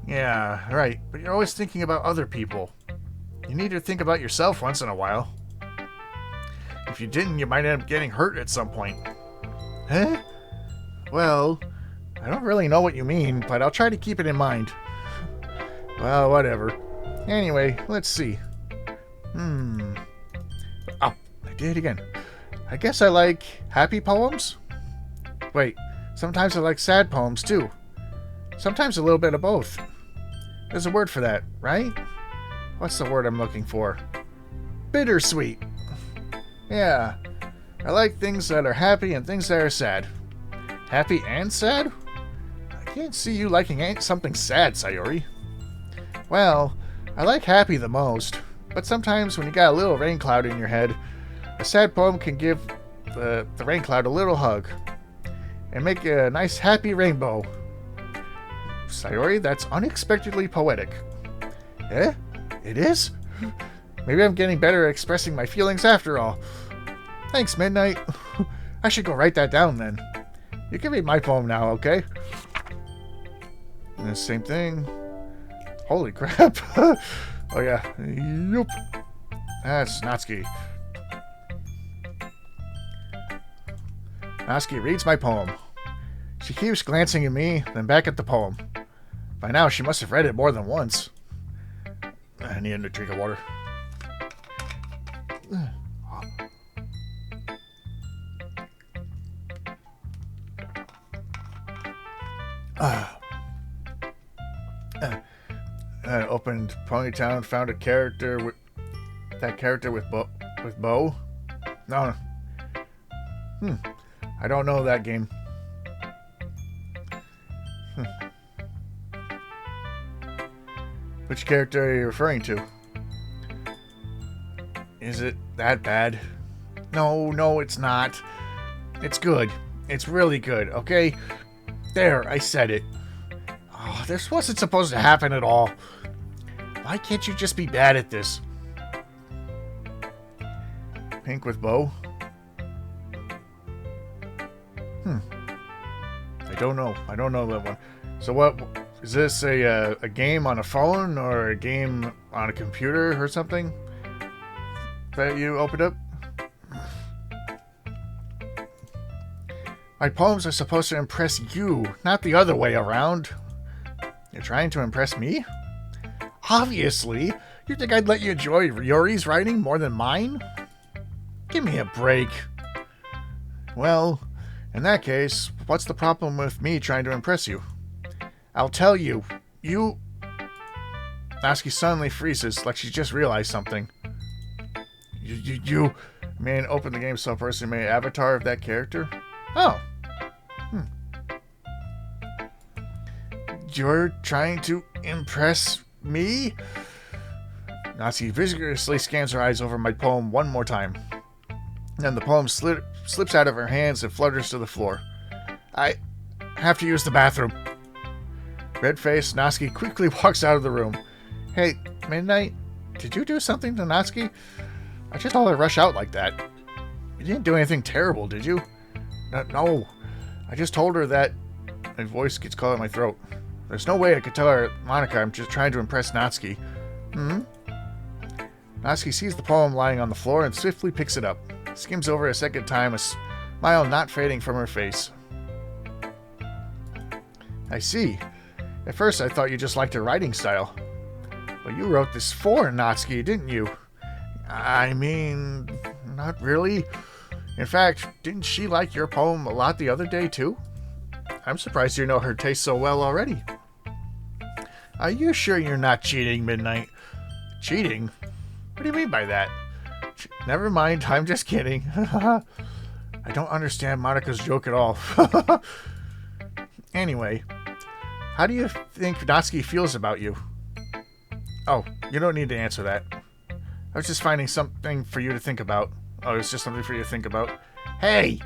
Yeah, right, but you're always thinking about other people. You need to think about yourself once in a while. If you didn't, you might end up getting hurt at some point. Huh? Well, I don't really know what you mean, but I'll try to keep it in mind. Well, whatever. Anyway, let's see. Oh, I did it again. I guess I like happy poems? Wait, sometimes I like sad poems too. Sometimes a little bit of both. There's a word for that, right? What's the word I'm looking for? Bittersweet. Yeah, I like things that are happy and things that are sad. Happy and sad? I can't see you liking something sad, Sayori. Well, I like happy the most, but sometimes when you got a little rain cloud in your head, a sad poem can give the rain cloud a little hug and make a nice happy rainbow. Sayori, that's unexpectedly poetic. Eh? It is? Maybe I'm getting better at expressing my feelings after all. Thanks, Midnight. I should go write that down then. You can read my poem now, okay? And the same thing. Holy crap. Oh yeah. Yup. That's Natsuki. Natsuki reads my poem. She keeps glancing at me, then back at the poem. By now, she must have read it more than once. I need a drink of water. I opened Ponytown, found a character with Bo. No. I don't know that game. Which character are you referring to? Is it that bad? No, it's not. It's good. It's really good, okay? There, I said it. Oh, this wasn't supposed to happen at all. Why can't you just be bad at this? Pink with Bo? I don't know that one. So what, is this a game on a phone or a game on a computer or something that you opened up? My poems are supposed to impress you, not the other way around. You're trying to impress me? Obviously. You think I'd let you enjoy Yuri's writing more than mine? Give me a break. Well, in that case, what's the problem with me trying to impress you? I'll tell you. Natsuki suddenly freezes, like she just realized something. You man, open the game so a person made an avatar of that character? Oh. You're trying to impress me? Natsuki vigorously scans her eyes over my poem one more time. Then the poem slips out of her hands and flutters to the floor. I have to use the bathroom. Red-faced, Natsuki quickly walks out of the room. Hey, Midnight, Did you do something to Natsuki? I just saw her rush out like that. You didn't do anything terrible, did you? No. I just told her that... My voice gets caught in my throat. There's no way I could tell her, Monica, I'm just trying to impress Natsuki. Natsuki sees the poem lying on the floor and swiftly picks it up. Skims over a second time, a smile not fading from her face. I see. At first I thought you just liked her writing style. But you wrote this for Natsuki, didn't you? I mean, not really. In fact, didn't she like your poem a lot the other day, too? I'm surprised you know her taste so well already. Are you sure you're not cheating, Midnight? Cheating? What do you mean by that? Never mind, I'm just kidding. I don't understand Monica's joke at all. Anyway, how do you think Natsuki feels about you? Oh, you don't need to answer that. I was just finding something for you to think about. Oh, it's just something for you to think about. Hey!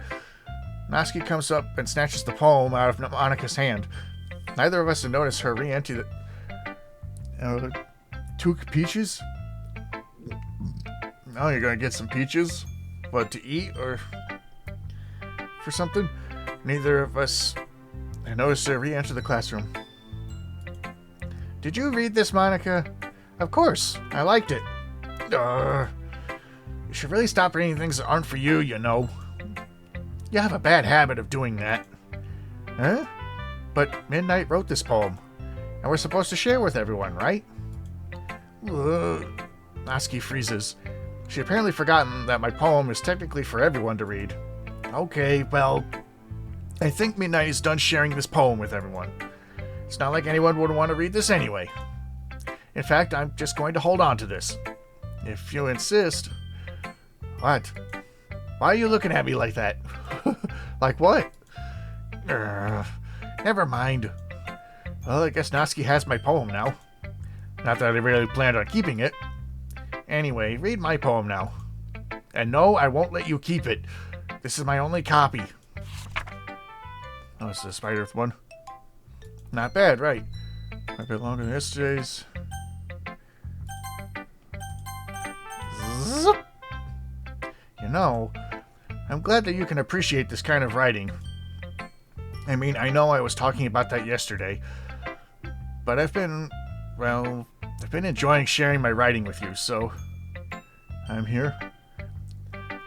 Natsuki comes up and snatches the poem out of Monica's hand. Neither of us had noticed her re-enter the... two peaches? Now you're gonna get some peaches? What, to eat or... for something? Neither of us had noticed her re-enter the classroom. Did you read this, Monica? Of course. I liked it. You should really stop reading things that aren't for you, you know. You have a bad habit of doing that. Huh? But Midnight wrote this poem, and we're supposed to share with everyone, right? Natsuki freezes. She apparently forgotten that my poem is technically for everyone to read. Okay, well, I think Midnight is done sharing this poem with everyone. It's not like anyone would want to read this anyway. In fact, I'm just going to hold on to this. If you insist. What? Why are you looking at me like that? Like what? Never mind. Well, I guess Natsuki has my poem now. Not that I really planned on keeping it. Anyway, read my poem now. And no, I won't let you keep it. This is my only copy. Oh, it's the spider one. Not bad, right? A bit longer than yesterday's. Zip. You know, I'm glad that you can appreciate this kind of writing. I mean, I know I was talking about that yesterday, but I've been enjoying sharing my writing with you, so I'm here.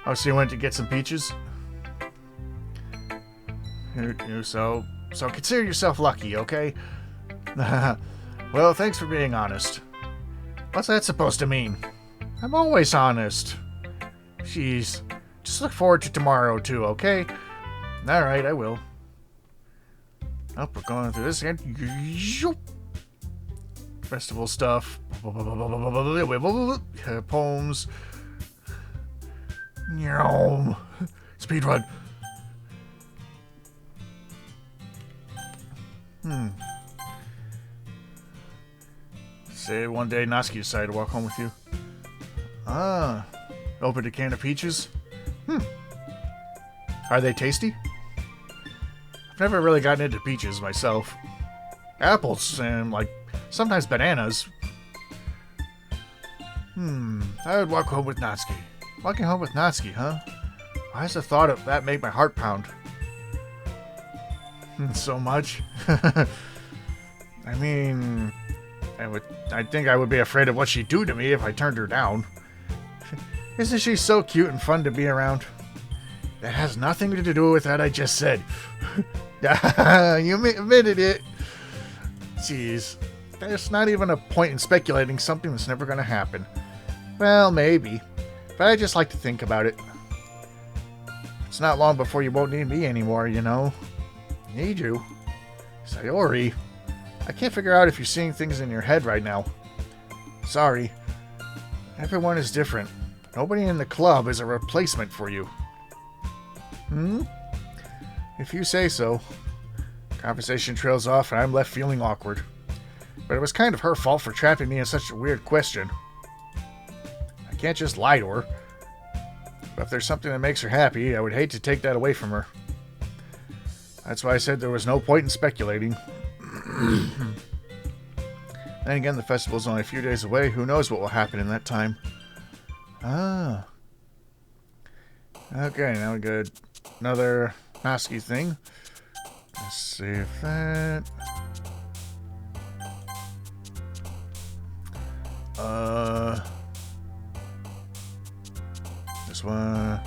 Oh, so you went to get some peaches? So consider yourself lucky, okay? Well, thanks for being honest. What's that supposed to mean? I'm always honest. Jeez. Just look forward to tomorrow, too, okay? Alright, I will. Oh, we're going through this again. Festival stuff. Poems. Speedrun. Say one day Natsuki decided to walk home with you. Opened a can of peaches. Are they tasty? I've never really gotten into peaches myself. Apples and, sometimes bananas. I would walk home with Natsuki. Walking home with Natsuki, huh? Why does the thought of that make my heart pound? So much? I mean... I think I would be afraid of what she'd do to me if I turned her down. Isn't she so cute and fun to be around? That has nothing to do with what I just said. You admitted it. Jeez. There's not even a point in speculating something that's never going to happen. Well, maybe. But I just like to think about it. It's not long before you won't need me anymore, you know. Need you? Sayori. I can't figure out if you're seeing things in your head right now. Sorry. Everyone is different. Nobody in the club is a replacement for you. If you say so. Conversation trails off and I'm left feeling awkward. But it was kind of her fault for trapping me in such a weird question. I can't just lie to her. But if there's something that makes her happy, I would hate to take that away from her. That's why I said there was no point in speculating. Then again, the festival's only a few days away. Who knows what will happen in that time? Ah. Okay, now we got another Natsuki thing. Let's save that. This one.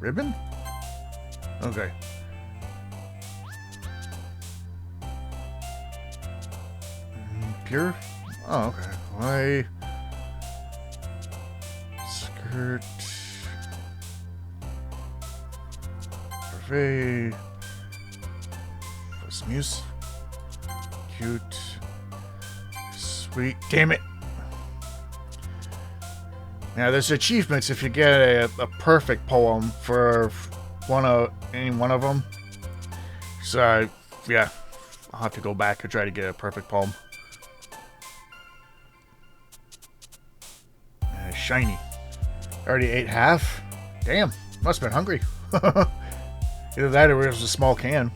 Ribbon? Okay. Pure? Oh, okay. Why? Skirt. Parfait. Muse. Cute. Sweet. Damn it. Now, there's achievements if you get a perfect poem for any one of them. So, yeah, I'll have to go back and try to get a perfect poem. Shiny. Already ate half. Damn, must have been hungry. Either that or it was a small can.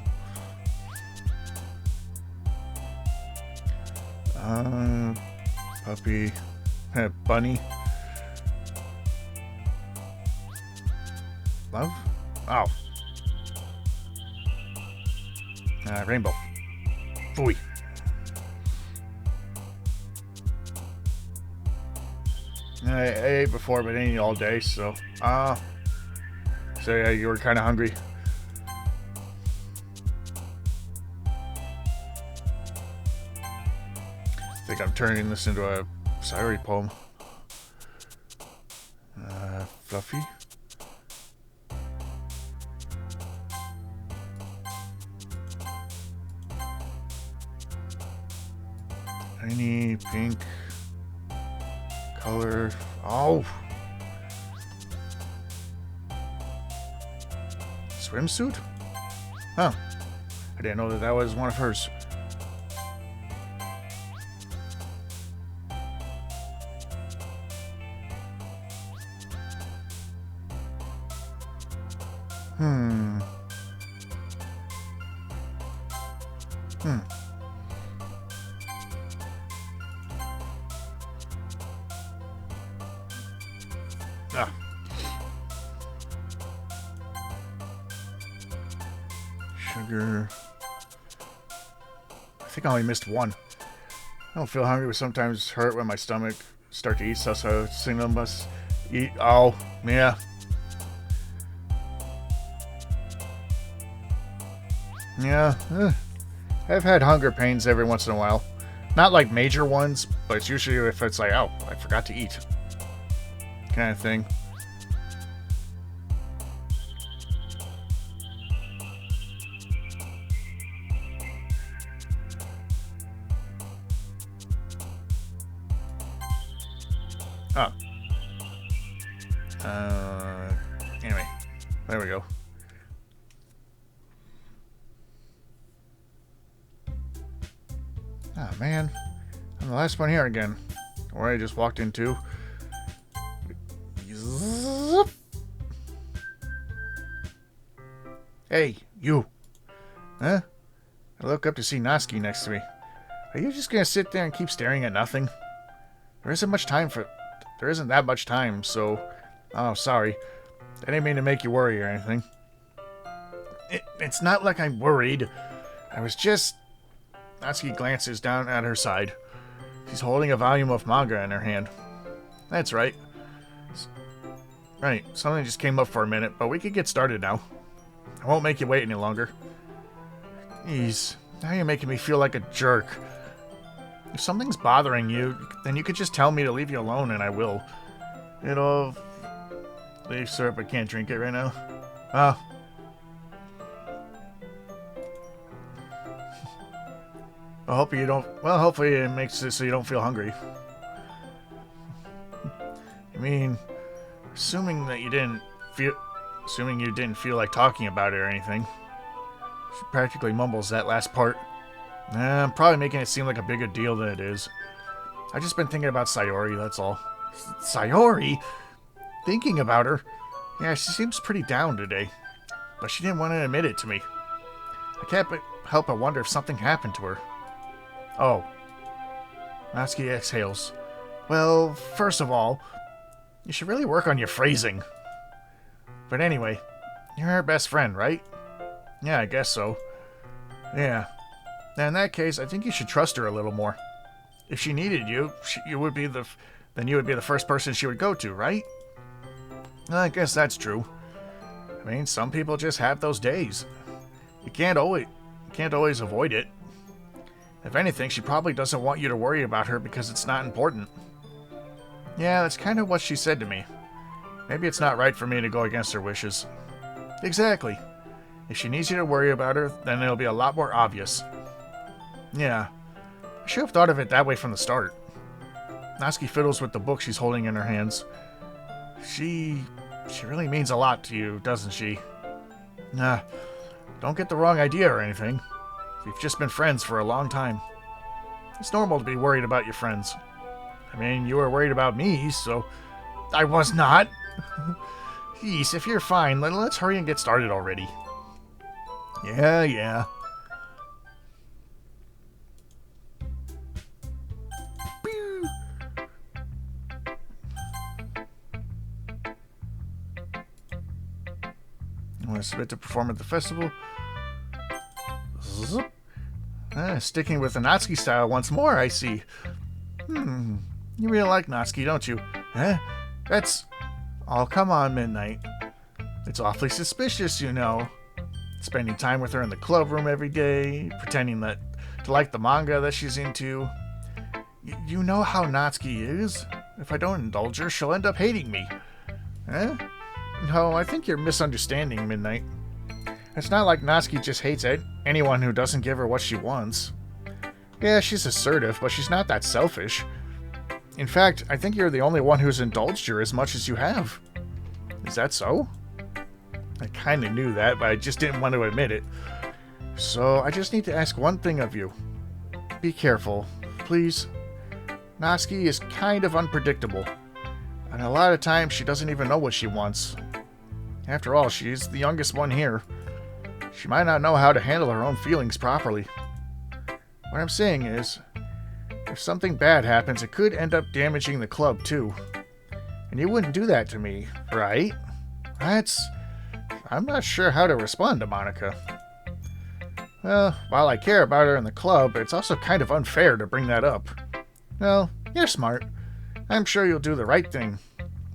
Puppy. Bunny. Love? Oh. Rainbow. Phooey. I ate before, but I didn't eat all day, so... so yeah, you were kind of hungry. I think I'm turning this into a Sayori poem. Fluffy. Tiny pink color. Oh, swimsuit? Huh. I didn't know that was one of hers. Ah. Sugar. I think I only missed one. I don't feel hungry, but sometimes hurt when my stomach start to eat stuff, so signal must eat. Oh, yeah. Yeah. I've had hunger pains every once in a while. Not like major ones, but it's usually if it's like, oh, I forgot to eat. Kind of thing. Oh. Anyway, there we go. Oh man, I'm the last one here again. Where I just walked into. Hey, you. Huh? I look up to see Natsuki next to me. Are you just gonna sit there and keep staring at nothing? There isn't that much time, so... Oh, sorry. I didn't mean to make you worry or anything. It's not like I'm worried. I was just... Natsuki glances down at her side. She's holding a volume of manga in her hand. That's right. Right, something just came up for a minute, but we could get started now. I won't make you wait any longer. Jeez, now you're making me feel like a jerk. If something's bothering you, then you could just tell me to leave you alone and I will. It'll... Leaf syrup, I can't drink it right now. Oh. I hope you don't... Well, hopefully it makes it so you don't feel hungry. I mean, assuming you didn't feel like talking about it or anything. She practically mumbles that last part. I'm probably making it seem like a bigger deal than it is. I've just been thinking about Sayori, that's all. Sayori? Thinking about her? Yeah, she seems pretty down today. But she didn't want to admit it to me. I help but wonder if something happened to her. Oh. Natsuki exhales. Well, first of all, you should really work on your phrasing. But anyway, you're her best friend, right? Yeah, I guess so. Yeah. Now in that case, I think you should trust her a little more. If she needed you, you would be the first person she would go to, right? I guess that's true. I mean, some people just have those days. You can't always avoid it. If anything, she probably doesn't want you to worry about her because it's not important. Yeah, that's kind of what she said to me. Maybe it's not right for me to go against her wishes. Exactly. If she needs you to worry about her, then it'll be a lot more obvious. Yeah. I should have thought of it that way from the start. Natsuki fiddles with the book she's holding in her hands. She really means a lot to you, doesn't she? Nah, don't get the wrong idea or anything. We've just been friends for a long time. It's normal to be worried about your friends. I mean, you were worried about me, so... I was not! Jeez, if you're fine, let's hurry and get started already. Yeah. You want to submit to perform at the festival? Sticking with the Natsuki style once more, I see. You really like Natsuki, don't you? Huh? That's... Oh, come on, Midnight. It's awfully suspicious, you know. Spending time with her in the club room every day, pretending to like the manga that she's into. You know how Natsuki is. If I don't indulge her, she'll end up hating me. Huh? No, I think you're misunderstanding, Midnight. It's not like Natsuki just hates anyone who doesn't give her what she wants. Yeah, she's assertive, but she's not that selfish. In fact, I think you're the only one who's indulged her as much as you have. Is that so? I kinda knew that, but I just didn't want to admit it. So, I just need to ask one thing of you. Be careful, please. Natsuki is kind of unpredictable. And a lot of times, she doesn't even know what she wants. After all, she's the youngest one here. She might not know how to handle her own feelings properly. What I'm saying is, if something bad happens, it could end up damaging the club, too. And you wouldn't do that to me, right? I'm not sure how to respond to Monica. Well, while I care about her in the club, it's also kind of unfair to bring that up. Well, you're smart. I'm sure you'll do the right thing.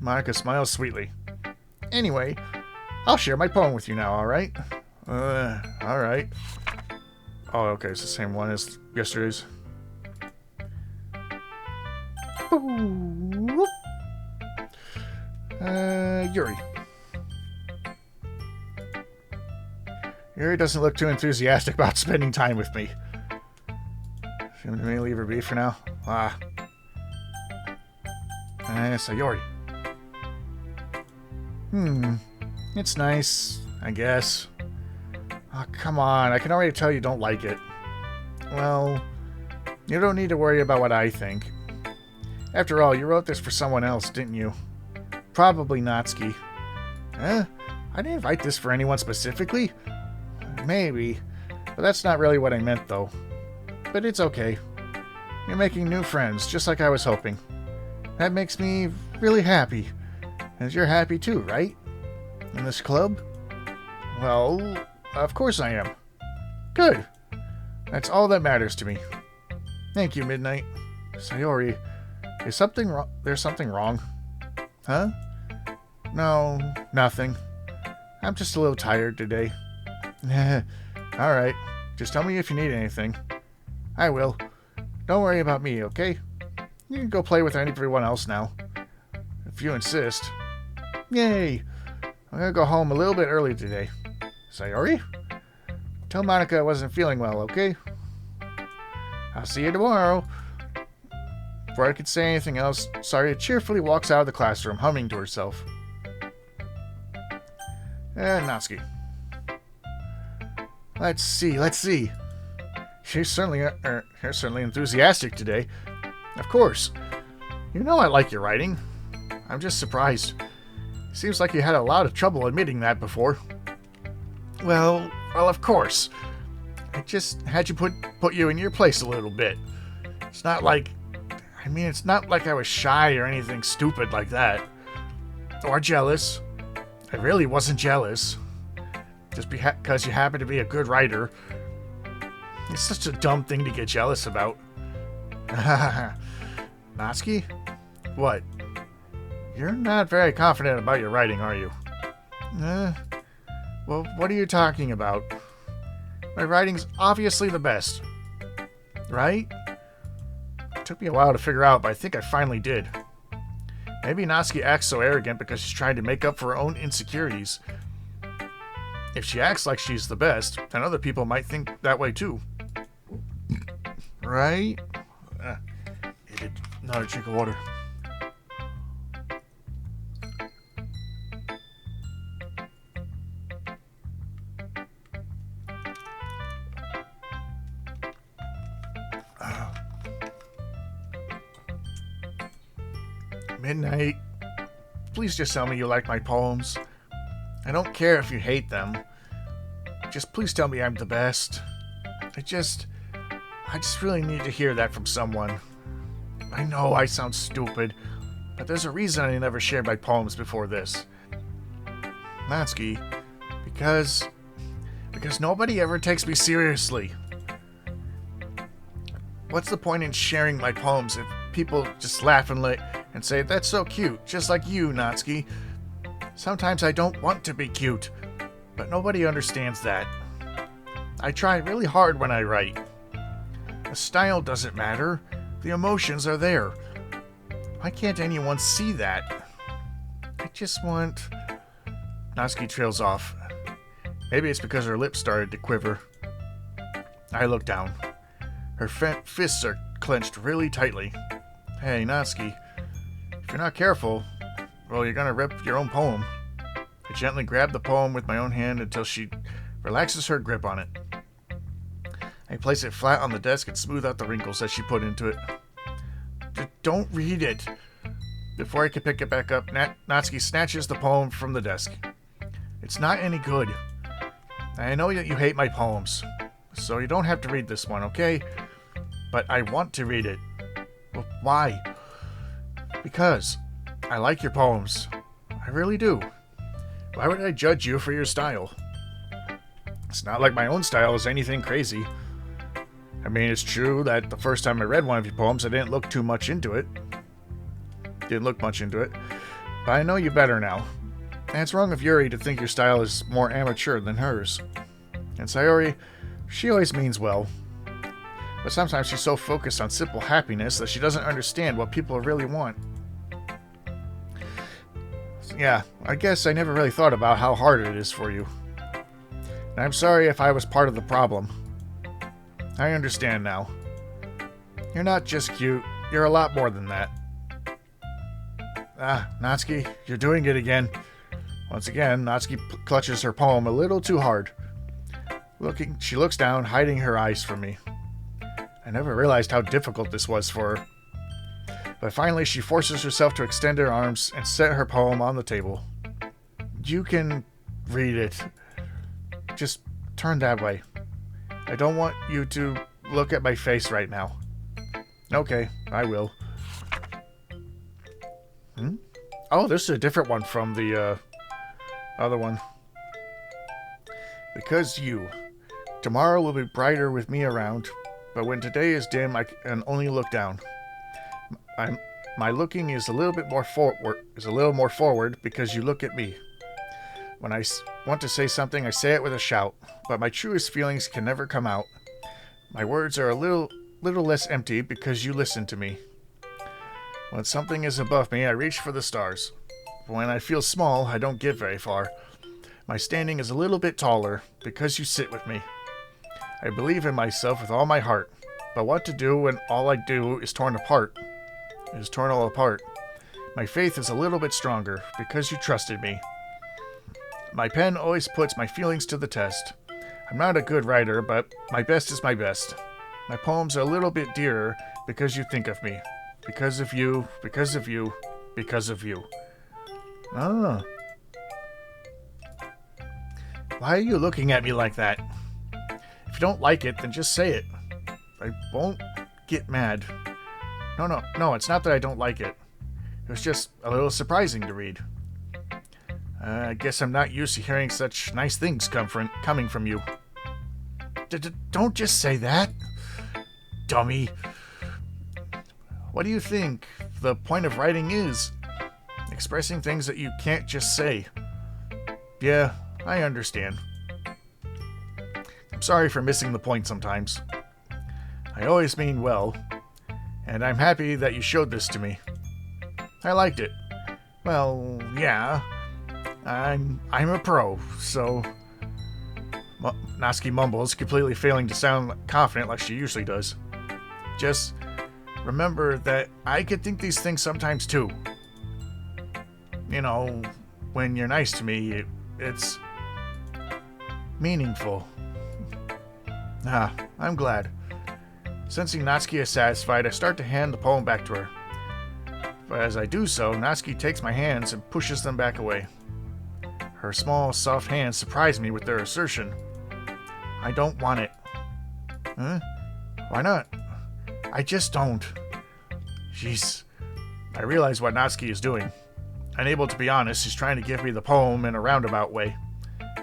Monica smiles sweetly. Anyway, I'll share my poem with you now, alright? Alright. Oh, okay, it's the same one as yesterday's. Yuri. Yuri doesn't look too enthusiastic about spending time with me. Should we leave her be for now? Sayori. It's nice, I guess. Oh, come on, I can already tell you don't like it. Well, you don't need to worry about what I think. After all, you wrote this for someone else, didn't you? Probably Natsuki. I didn't write this for anyone specifically. Maybe, but that's not really what I meant, though. But it's okay. You're making new friends, just like I was hoping. That makes me really happy. And you're happy too, right? In this club? Well, of course I am. Good. That's all that matters to me. Thank you, Midnight. Sayori, is something wrong? There's something wrong? Huh? No, nothing. I'm just a little tired today. Alright, just tell me if you need anything. I will. Don't worry about me, okay? You can go play with everyone else now. If you insist. Yay! I'm gonna go home a little bit early today. Sayori? Tell Monica I wasn't feeling well, okay? I'll see you tomorrow. Before I could say anything else, Saria cheerfully walks out of the classroom, humming to herself. Natsuki. Let's see. You're certainly enthusiastic today. Of course. You know I like your writing. I'm just surprised. Seems like you had a lot of trouble admitting that before. Well, of course. I just had to put you in your place a little bit. It's not like... I mean, it's not like I was shy or anything stupid like that. Or jealous. I really wasn't jealous. Just because you happen to be a good writer. It's such a dumb thing to get jealous about. Natsuki? What? You're not very confident about your writing, are you? Well, what are you talking about? My writing's obviously the best. Right? It took me a while to figure out, but I think I finally did. Maybe Natsuki acts so arrogant because she's trying to make up for her own insecurities. If she acts like she's the best, then other people might think that way too. Right? Another drink of water. Midnight. Please just tell me you like my poems. I don't care if you hate them. Just please tell me I'm the best. I just really need to hear that from someone. I know I sound stupid, but there's a reason I never shared my poems before this. Natsuki, because nobody ever takes me seriously. What's the point in sharing my poems if people just laugh and say, that's so cute, just like you, Natsuki. Sometimes I don't want to be cute, but nobody understands that. I try really hard when I write. The style doesn't matter. The emotions are there. Why can't anyone see that? I just want... Natsuki trails off. Maybe it's because her lips started to quiver. I look down. Her fists are clenched really tightly. Hey, Natsuki. If you're not careful, well, you're gonna rip your own poem. I gently grab the poem with my own hand until she relaxes her grip on it. I place it flat on the desk and smooth out the wrinkles that she put into it. Don't read it. Before I can pick it back up, Natsuki snatches the poem from the desk. It's not any good. I know that you hate my poems, so you don't have to read this one, okay? But I want to read it. Well, why? Because I like your poems. I really do. Why would I judge you for your style? It's not like my own style is anything crazy. I mean, it's true that the first time I read one of your poems, I didn't look much into it. But I know you better now. And it's wrong of Yuri to think your style is more amateur than hers. And Sayori, she always means well. But sometimes she's so focused on simple happiness that she doesn't understand what people really want. Yeah, I guess I never really thought about how hard it is for you. And I'm sorry if I was part of the problem. I understand now. You're not just cute, you're a lot more than that. Natsuki, you're doing it again. Once again, Natsuki clutches her poem a little too hard. She looks down, hiding her eyes from me. I never realized how difficult this was for her. But finally, she forces herself to extend her arms and set her poem on the table. You can read it. Just turn that way. I don't want you to look at my face right now. Okay, I will. Oh, this is a different one from the other one. Because you. Tomorrow will be brighter with me around, but when today is dim, I can only look down. My looking is a little more forward because you look at me. When I want to say something, I say it with a shout, but my truest feelings can never come out. My words are a little less empty because you listen to me. When something is above me, I reach for the stars. But when I feel small, I don't get very far. My standing is a little bit taller because you sit with me. I believe in myself with all my heart, but what to do when all I do is torn all apart? My faith is a little bit stronger because you trusted me. My pen always puts my feelings to the test. I'm not a good writer, but my best is my best. My poems are a little bit dearer because you think of me. Because of you, because of you, because of you. Ah. Why are you looking at me like that? If you don't like it, then just say it. I won't get mad. No, it's not that I don't like it. It was just a little surprising to read. I guess I'm not used to hearing such nice things coming from you. Don't just say that, dummy. What do you think the point of writing is? Expressing things that you can't just say. Yeah, I understand. I'm sorry for missing the point sometimes. I always mean well, and I'm happy that you showed this to me. I liked it. Well, yeah. I'm a pro, so... Natsuki mumbles, completely failing to sound confident like she usually does. Just remember that I could think these things sometimes too. You know, when you're nice to me, it's meaningful. I'm glad. Sensing Natsuki is satisfied, I start to hand the poem back to her. But as I do so, Natsuki takes my hands and pushes them back away. Her small, soft hands surprise me with their assertion. I don't want it. Huh? Why not? I just don't. Jeez. I realize what Natsuki is doing. Unable to be honest, she's trying to give me the poem in a roundabout way.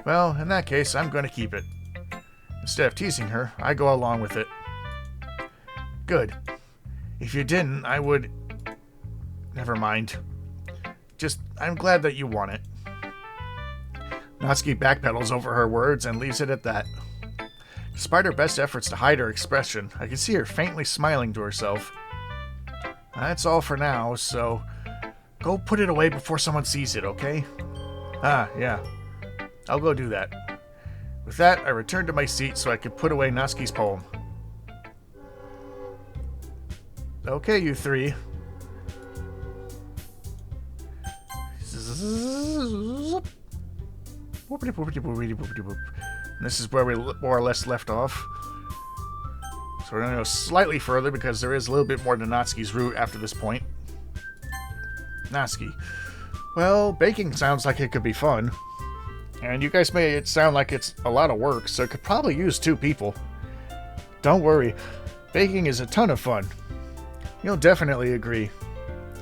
Well, in that case, I'm going to keep it. Instead of teasing her, I go along with it. Good. If you didn't, I would... Never mind. Just, I'm glad that you want it. Natsuki backpedals over her words and leaves it at that. Despite her best efforts to hide her expression, I can see her faintly smiling to herself. That's all for now, so go put it away before someone sees it, okay? Yeah. I'll go do that. With that, I return to my seat so I can put away Natsuki's poem. Okay, you three. And this is where we more or less left off. So we're going to go slightly further because there is a little bit more to Natsuki's route after this point. Natsuki. Well, baking sounds like it could be fun. And you guys made it sound like it's a lot of work, so it could probably use 2 people. Don't worry. Baking is a ton of fun. You'll definitely agree.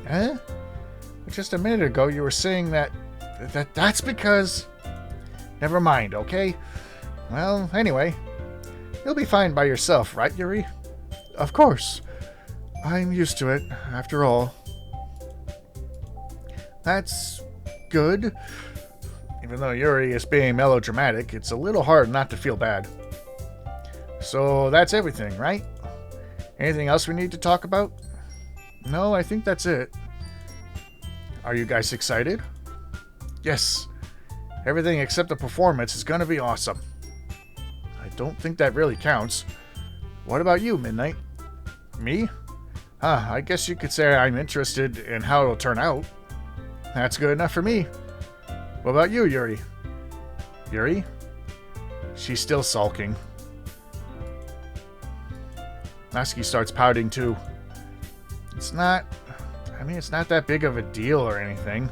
Huh? Just a minute ago you were saying that's because... Never mind, okay? Well, anyway, you'll be fine by yourself, right, Yuri? Of course. I'm used to it, after all. That's good. Even though Yuri is being melodramatic, it's a little hard not to feel bad. So that's everything, right? Anything else we need to talk about? No, I think that's it. Are you guys excited? Yes. Everything except the performance is going to be awesome. I don't think that really counts. What about you, Midnight? Me? I guess you could say I'm interested in how it'll turn out. That's good enough for me. What about you, Yuri? Yuri? She's still sulking. Natsuki starts pouting too. It's not that big of a deal or anything.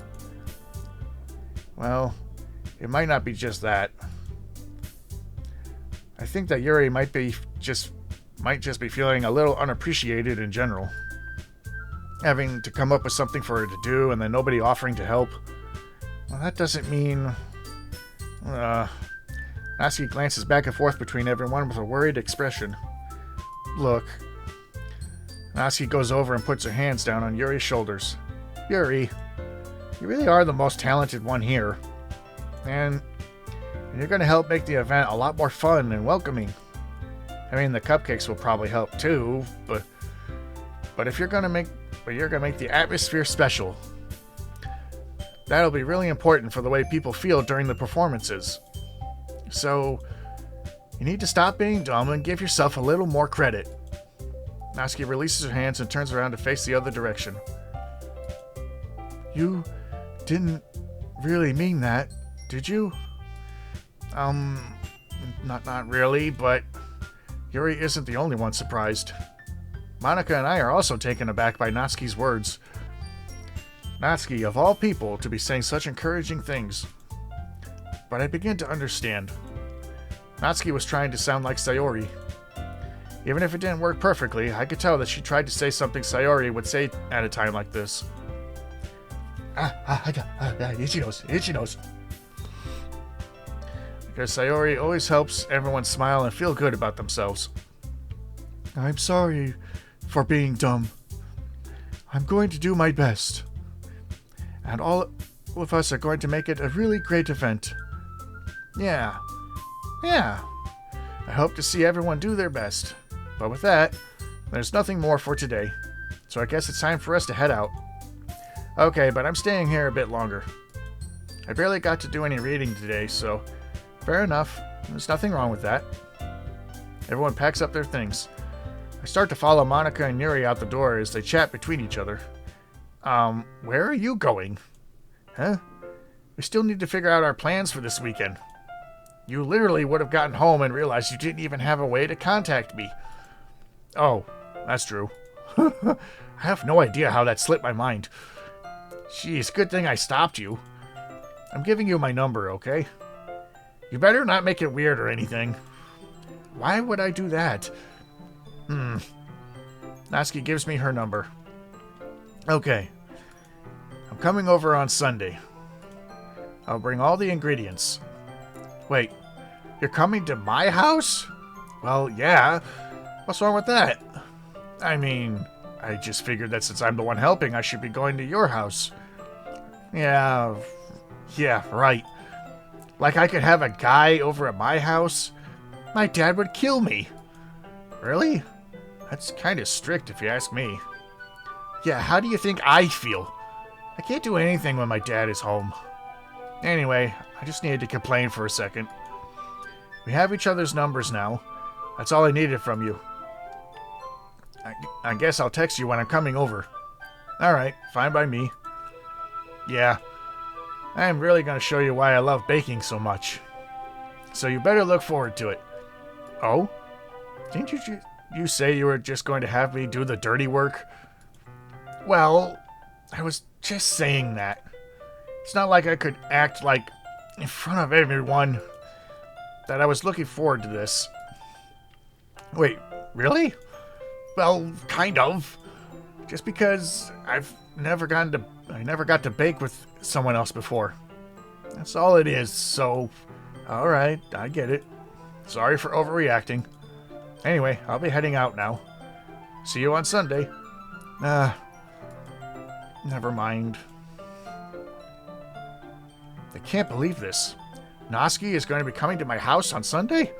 Well, it might not be just that. I think that Yuri might just be feeling a little unappreciated in general. Having to come up with something for her to do and then nobody offering to help. Well, that doesn't mean... Natsuki glances back and forth between everyone with a worried expression. Look. Natsuki goes over and puts her hands down on Yuri's shoulders. Yuri, you really are the most talented one here. And you're going to help make the event a lot more fun and welcoming. I mean, the cupcakes will probably help too, but you're going to make the atmosphere special. That'll be really important for the way people feel during the performances. So, you need to stop being dumb and give yourself a little more credit. Natsuki releases her hands and turns around to face the other direction. You didn't really mean that, did you? Not really, but Yuri isn't the only one surprised. Monika and I are also taken aback by Natsuki's words. Natsuki, of all people, to be saying such encouraging things. But I begin to understand. Natsuki was trying to sound like Sayori. Even if it didn't work perfectly, I could tell that she tried to say something Sayori would say at a time like this. Itchy nose. Because Sayori always helps everyone smile and feel good about themselves. I'm sorry for being dumb. I'm going to do my best. And all of us are going to make it a really great event. Yeah. I hope to see everyone do their best. But with that, there's nothing more for today. So I guess it's time for us to head out. Okay, but I'm staying here a bit longer. I barely got to do any reading today, so fair enough. There's nothing wrong with that. Everyone packs up their things. I start to follow Monica and Yuri out the door as they chat between each other. Where are you going? Huh? We still need to figure out our plans for this weekend. You literally would have gotten home and realized you didn't even have a way to contact me. Oh, that's true. I have no idea how that slipped my mind. Jeez, good thing I stopped you. I'm giving you my number, okay? You better not make it weird or anything. Why would I do that? Natsuki gives me her number. Okay. I'm coming over on Sunday. I'll bring all the ingredients. Wait, you're coming to my house? Well, yeah. What's wrong with that? I mean, I just figured that since I'm the one helping, I should be going to your house. Yeah, right. Like I could have a guy over at my house? My dad would kill me. Really? That's kind of strict if you ask me. Yeah, how do you think I feel? I can't do anything when my dad is home. Anyway, I just needed to complain for a second. We have each other's numbers now. That's all I needed from you. I guess I'll text you when I'm coming over. Alright, fine by me. Yeah, I'm really going to show you why I love baking so much. So you better look forward to it. Oh? Didn't you say you were just going to have me do the dirty work? Well, I was just saying that. It's not like I could act like, in front of everyone, that I was looking forward to this. Wait, really? Well, kind of. Just because I never got to bake with someone else before. That's all it is, so... Alright, I get it. Sorry for overreacting. Anyway, I'll be heading out now. See you on Sunday. Never mind. I can't believe this. Natsuki is going to be coming to my house on Sunday?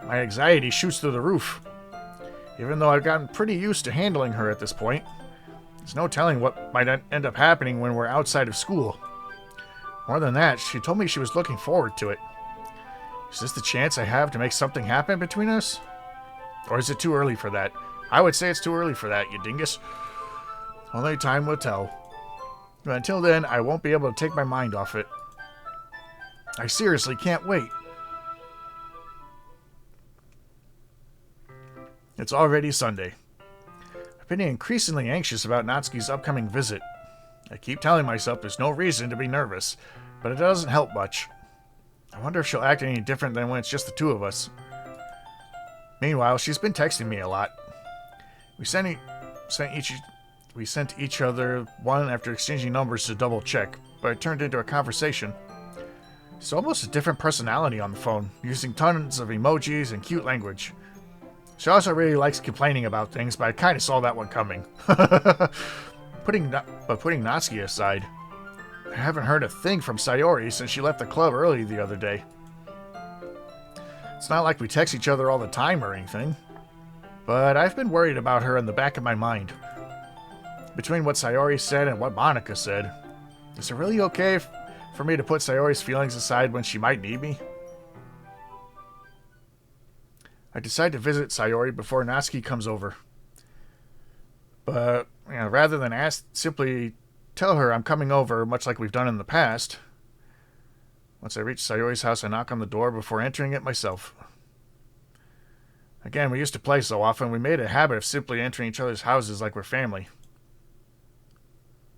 My anxiety shoots through the roof. Even though I've gotten pretty used to handling her at this point, there's no telling what might end up happening when we're outside of school. More than that, she told me she was looking forward to it. Is this the chance I have to make something happen between us? Or is it too early for that? I would say it's too early for that, you dingus. Only time will tell. But until then, I won't be able to take my mind off it. I seriously can't wait. It's already Sunday. I've been increasingly anxious about Natsuki's upcoming visit. I keep telling myself there's no reason to be nervous, but it doesn't help much. I wonder if she'll act any different than when it's just the two of us. Meanwhile, she's been texting me a lot. We sent each other one after exchanging numbers to double check, but it turned into a conversation. It's almost a different personality on the phone, using tons of emojis and cute language. She also really likes complaining about things, but I kind of saw that one coming. Putting Natsuki aside, I haven't heard a thing from Sayori since she left the club early the other day. It's not like we text each other all the time or anything, but I've been worried about her in the back of my mind. Between what Sayori said and what Monica said, is it really okay for me to put Sayori's feelings aside when she might need me? I decide to visit Sayori before Natsuki comes over. But, rather than simply tell her I'm coming over, much like we've done in the past. Once I reach Sayori's house, I knock on the door before entering it myself. Again, we used to play so often, we made a habit of simply entering each other's houses like we're family.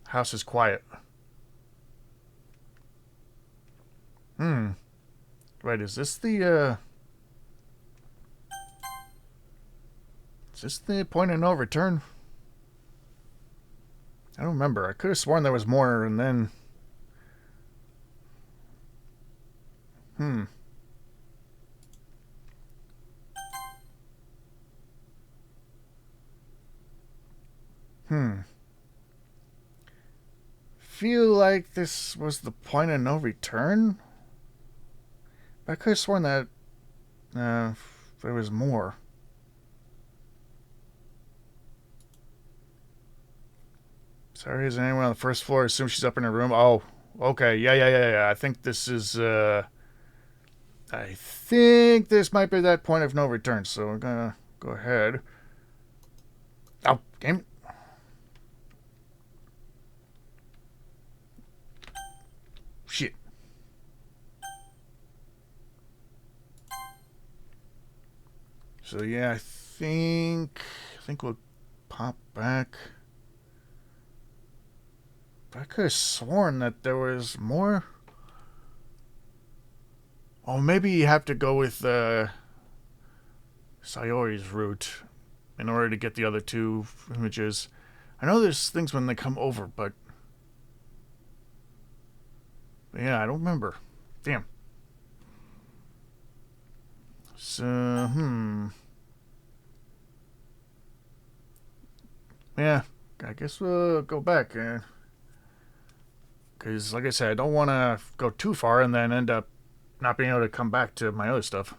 The house is quiet. Wait, is this the Is this the point of no return? I don't remember. I could have sworn there was more, and then... Feel like this was the point of no return? But I could have sworn that there was more. Sorry, is anyone on the first floor? Assume she's up in her room. Oh, okay. Yeah. I think this is, I think this might be that point of no return, so we're gonna go ahead. Oh, game. Shit. So yeah, I think we'll pop back. But I could have sworn that there was more. Oh, maybe you have to go with Sayori's route in order to get the other two images. I know there's things when they come over, but yeah, I don't remember. Damn. So, yeah, I guess we'll go back. Because, like I said, I don't want to go too far and then end up not being able to come back to my other stuff.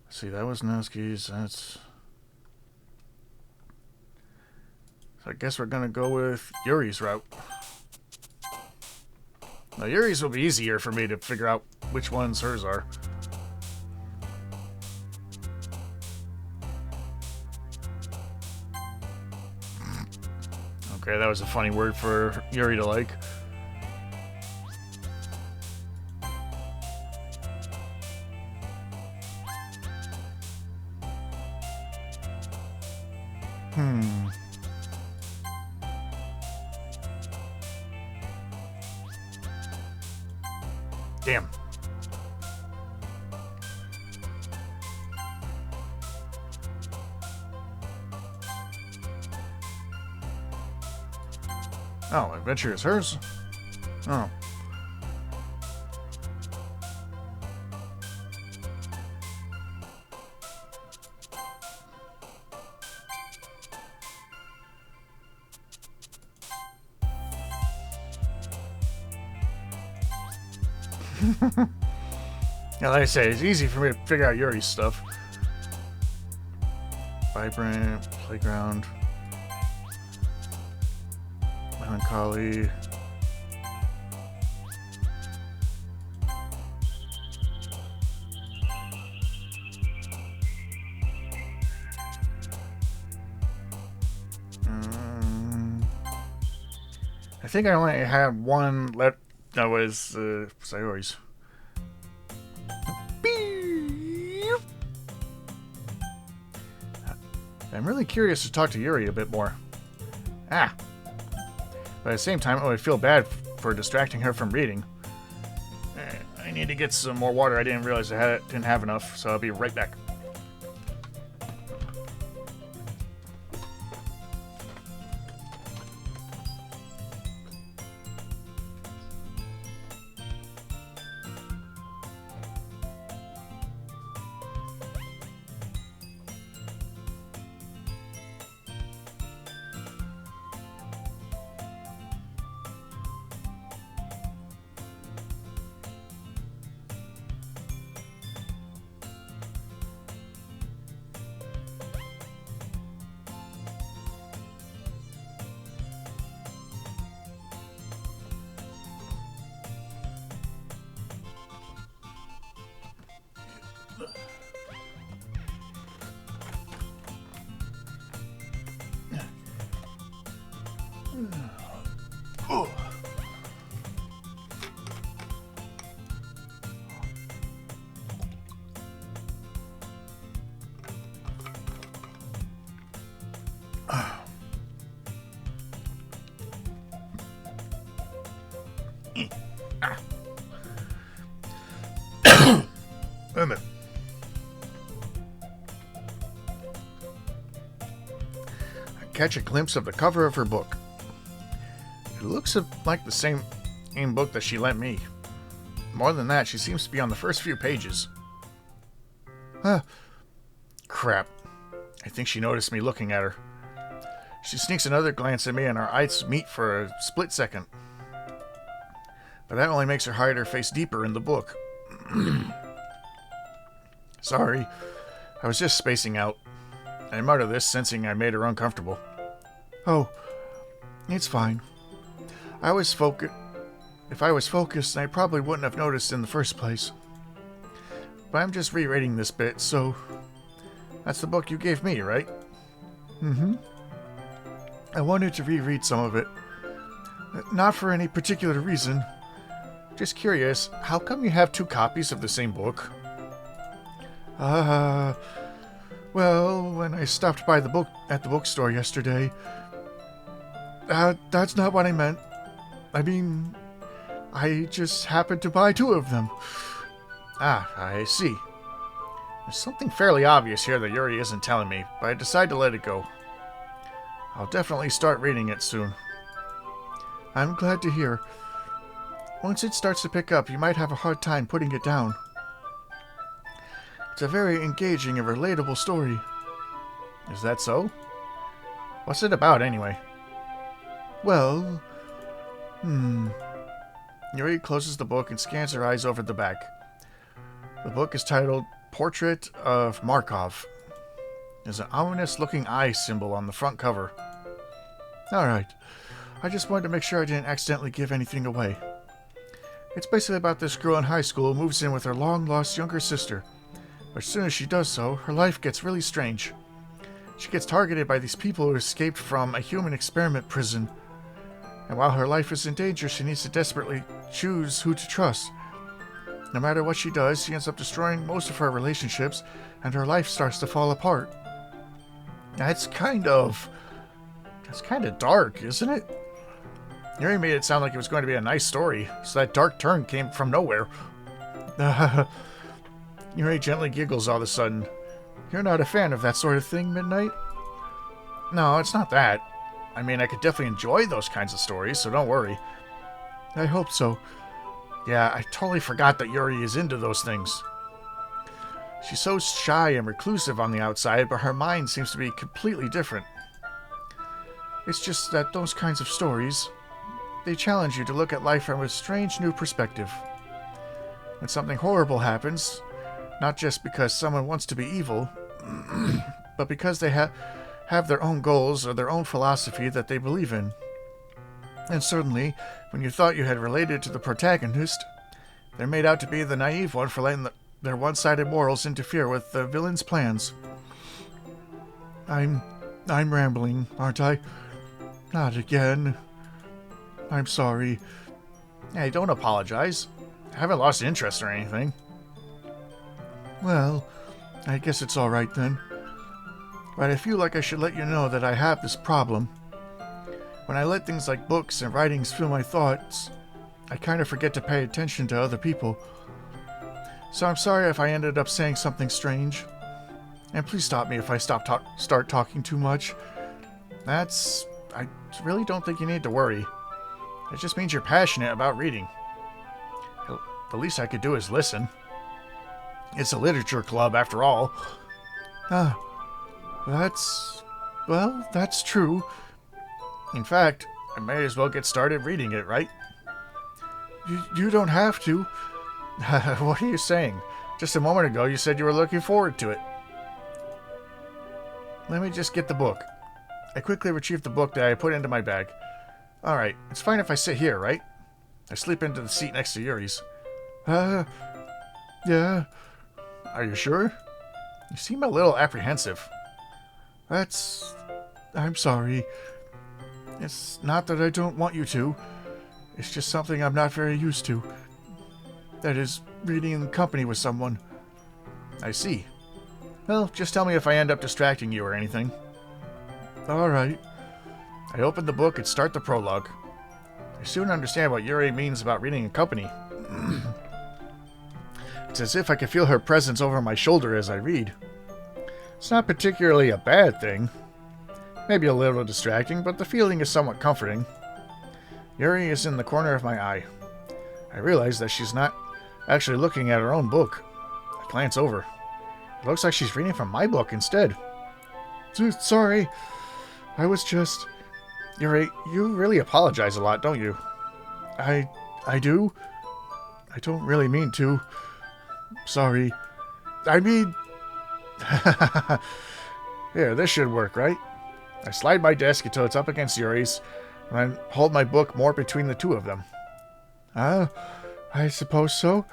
Let's see, that was Natsuki's. That's... So I guess we're going to go with Yuri's route. Now, Yuri's will be easier for me to figure out which ones hers are. Okay, that was a funny word for Yuri to like. Damn. Oh, adventure is hers? Oh. Yeah, like I say, it's easy for me to figure out Yuri's stuff. Vibrant, playground, melancholy. I think I only had one left. That was Sayori's. I'm really curious to talk to Yuri a bit more. But at the same time, I would feel bad for distracting her from reading. I need to get some more water. I didn't realize I didn't have enough, so I'll be right back. Wait a minute. catch a glimpse of the cover of her book. It looks like the same book that she lent me. More than that, she seems to be on the first few pages. Crap. I think she noticed me looking at her. She sneaks another glance at me and our eyes meet for a split second. But that only makes her hide her face deeper in the book. Sorry, I was just spacing out. I mutter this, sensing I made her uncomfortable. Oh, it's fine. If I was focused, I probably wouldn't have noticed in the first place. But I'm just rereading this bit, so... That's the book you gave me, right? Mm-hmm. I wanted to reread some of it. Not for any particular reason. Just curious, how come you have 2 copies of the same book? Well, when I stopped by at the bookstore yesterday... that's not what I meant. I mean, I just happened to buy 2 of them. Ah, I see. There's something fairly obvious here that Yuri isn't telling me, but I decide to let it go. I'll definitely start reading it soon. I'm glad to hear. Once it starts to pick up, you might have a hard time putting it down. It's a very engaging and relatable story. Is that so? What's it about, anyway? Well... Yuri closes the book and scans her eyes over the back. The book is titled Portrait of Markov. There's an ominous-looking eye symbol on the front cover. Alright. I just wanted to make sure I didn't accidentally give anything away. It's basically about this girl in high school who moves in with her long-lost younger sister. But as soon as she does so, her life gets really strange. She gets targeted by these people who escaped from a human experiment prison. And while her life is in danger, she needs to desperately choose who to trust. No matter what she does, she ends up destroying most of her relationships, and her life starts to fall apart. That's kind of dark, isn't it? Yuri made it sound like it was going to be a nice story, so that dark turn came from nowhere. Yuri gently giggles all of a sudden. You're not a fan of that sort of thing, Midnight? No, it's not that. I mean, I could definitely enjoy those kinds of stories, so don't worry. I hope so. Yeah, I totally forgot that Yuri is into those things. She's so shy and reclusive on the outside, but her mind seems to be completely different. It's just that those kinds of stories, they challenge you to look at life from a strange new perspective. When something horrible happens, not just because someone wants to be evil, but because they have their own goals or their own philosophy that they believe in. And certainly, when you thought you had related to the protagonist, they're made out to be the naive one for letting their one-sided morals interfere with the villain's plans. I'm rambling, aren't I? Not again. I'm sorry. Hey, don't apologize. I haven't lost interest or anything. Well, I guess it's alright then. But I feel like I should let you know that I have this problem. When I let things like books and writings fill my thoughts, I kind of forget to pay attention to other people. So I'm sorry if I ended up saying something strange. And please stop me if I start talking too much. I really don't think you need to worry. It just means you're passionate about reading. The least I could do is listen. It's a literature club, after all. That's true. In fact, I may as well get started reading it, right? You don't have to. What are you saying? Just a moment ago, you said you were looking forward to it. Let me just get the book. I quickly retrieved the book that I put into my bag. Alright, it's fine if I sit here, right? I slip into the seat next to Yuri's. Yeah. Are you sure? You seem a little apprehensive. I'm sorry. It's not that I don't want you to. It's just something I'm not very used to. That is, reading in company with someone. I see. Well, just tell me if I end up distracting you or anything. Alright. I open the book and start the prologue. I soon understand what Yuri means about reading in company. It's as if I can feel her presence over my shoulder as I read. It's not particularly a bad thing. Maybe a little distracting, but the feeling is somewhat comforting. Yuri is in the corner of my eye. I realize that she's not actually looking at her own book. I glance over. It looks like she's reading from my book instead. Sorry. I was just... Yuri, you really apologize a lot, don't you? I do? I don't really mean to. Sorry. I mean... Here, this should work, right? I slide my desk until it's up against Yuri's, and I hold my book more between the two of them. I suppose so.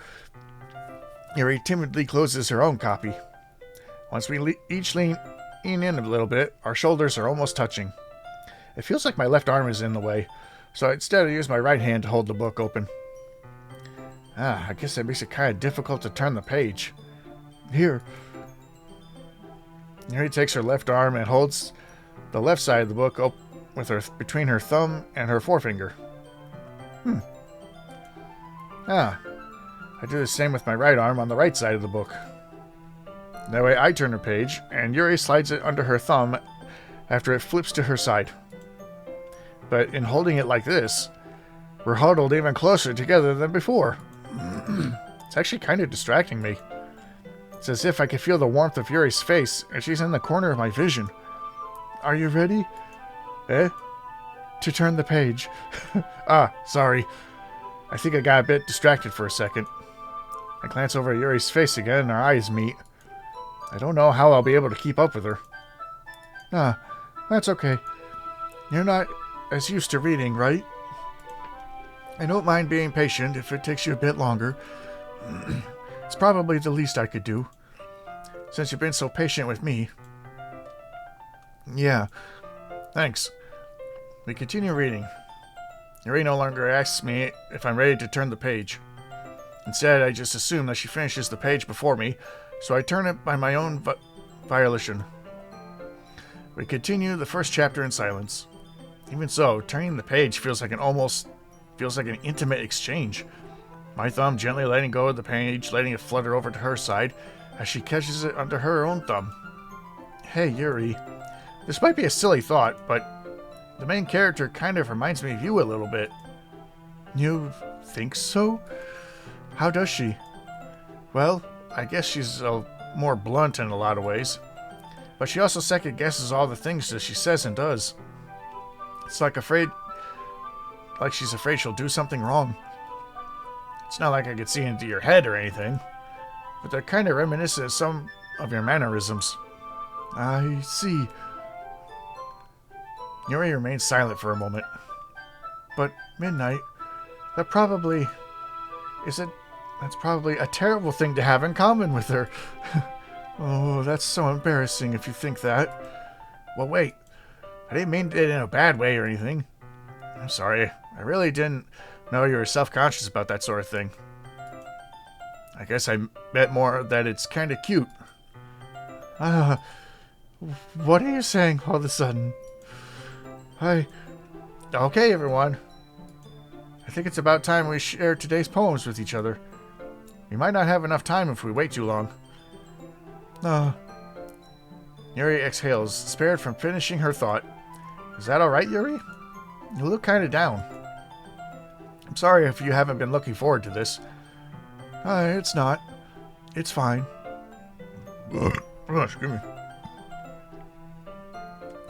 Yuri timidly closes her own copy. Once we each lean in a little bit, our shoulders are almost touching. It feels like my left arm is in the way, so instead I use my right hand to hold the book open. I guess that makes it kind of difficult to turn the page. Here. Yuri takes her left arm and holds the left side of the book with between her thumb and her forefinger. I do the same with my right arm on the right side of the book. That way I turn the page, and Yuri slides it under her thumb after it flips to her side. But in holding it like this, we're huddled even closer together than before. It's actually kind of distracting me. It's as if I can feel the warmth of Yuri's face, and she's in the corner of my vision. Are you ready? To turn the page. Sorry. I think I got a bit distracted for a second. I glance over at Yuri's face again, and our eyes meet. I don't know how I'll be able to keep up with her. That's okay. You're not as used to reading, right? I don't mind being patient if it takes you a bit longer. It's probably the least I could do, since you've been so patient with me. Yeah, thanks. We continue reading. Yuri no longer asks me if I'm ready to turn the page. Instead, I just assume that she finishes the page before me, so I turn it by my own volition. We continue the first chapter in silence. Even so, turning the page feels like an intimate exchange. My thumb gently letting go of the page, letting it flutter over to her side, as she catches it under her own thumb. Hey, Yuri. This might be a silly thought, but the main character kind of reminds me of you a little bit. You think so? How does she? Well, I guess she's more blunt in a lot of ways. But she also second guesses all the things that she says and does. It's like she's afraid she'll do something wrong. It's not like I could see into your head or anything, but they're kind of reminiscent of some of your mannerisms. I see. Yuri remains silent for a moment. But midnight, that's probably a terrible thing to have in common with her. Oh, that's so embarrassing if you think that. Well, wait. I didn't mean it in a bad way or anything. I'm sorry. I really didn't know you were self-conscious about that sort of thing. I guess I meant more that it's kind of cute. What are you saying all of a sudden? Okay, everyone. I think it's about time we share today's poems with each other. We might not have enough time if we wait too long. Yuri exhales, spared from finishing her thought. Is that alright, Yuri? You look kind of down. I'm sorry if you haven't been looking forward to this. It's not. It's fine. Excuse me.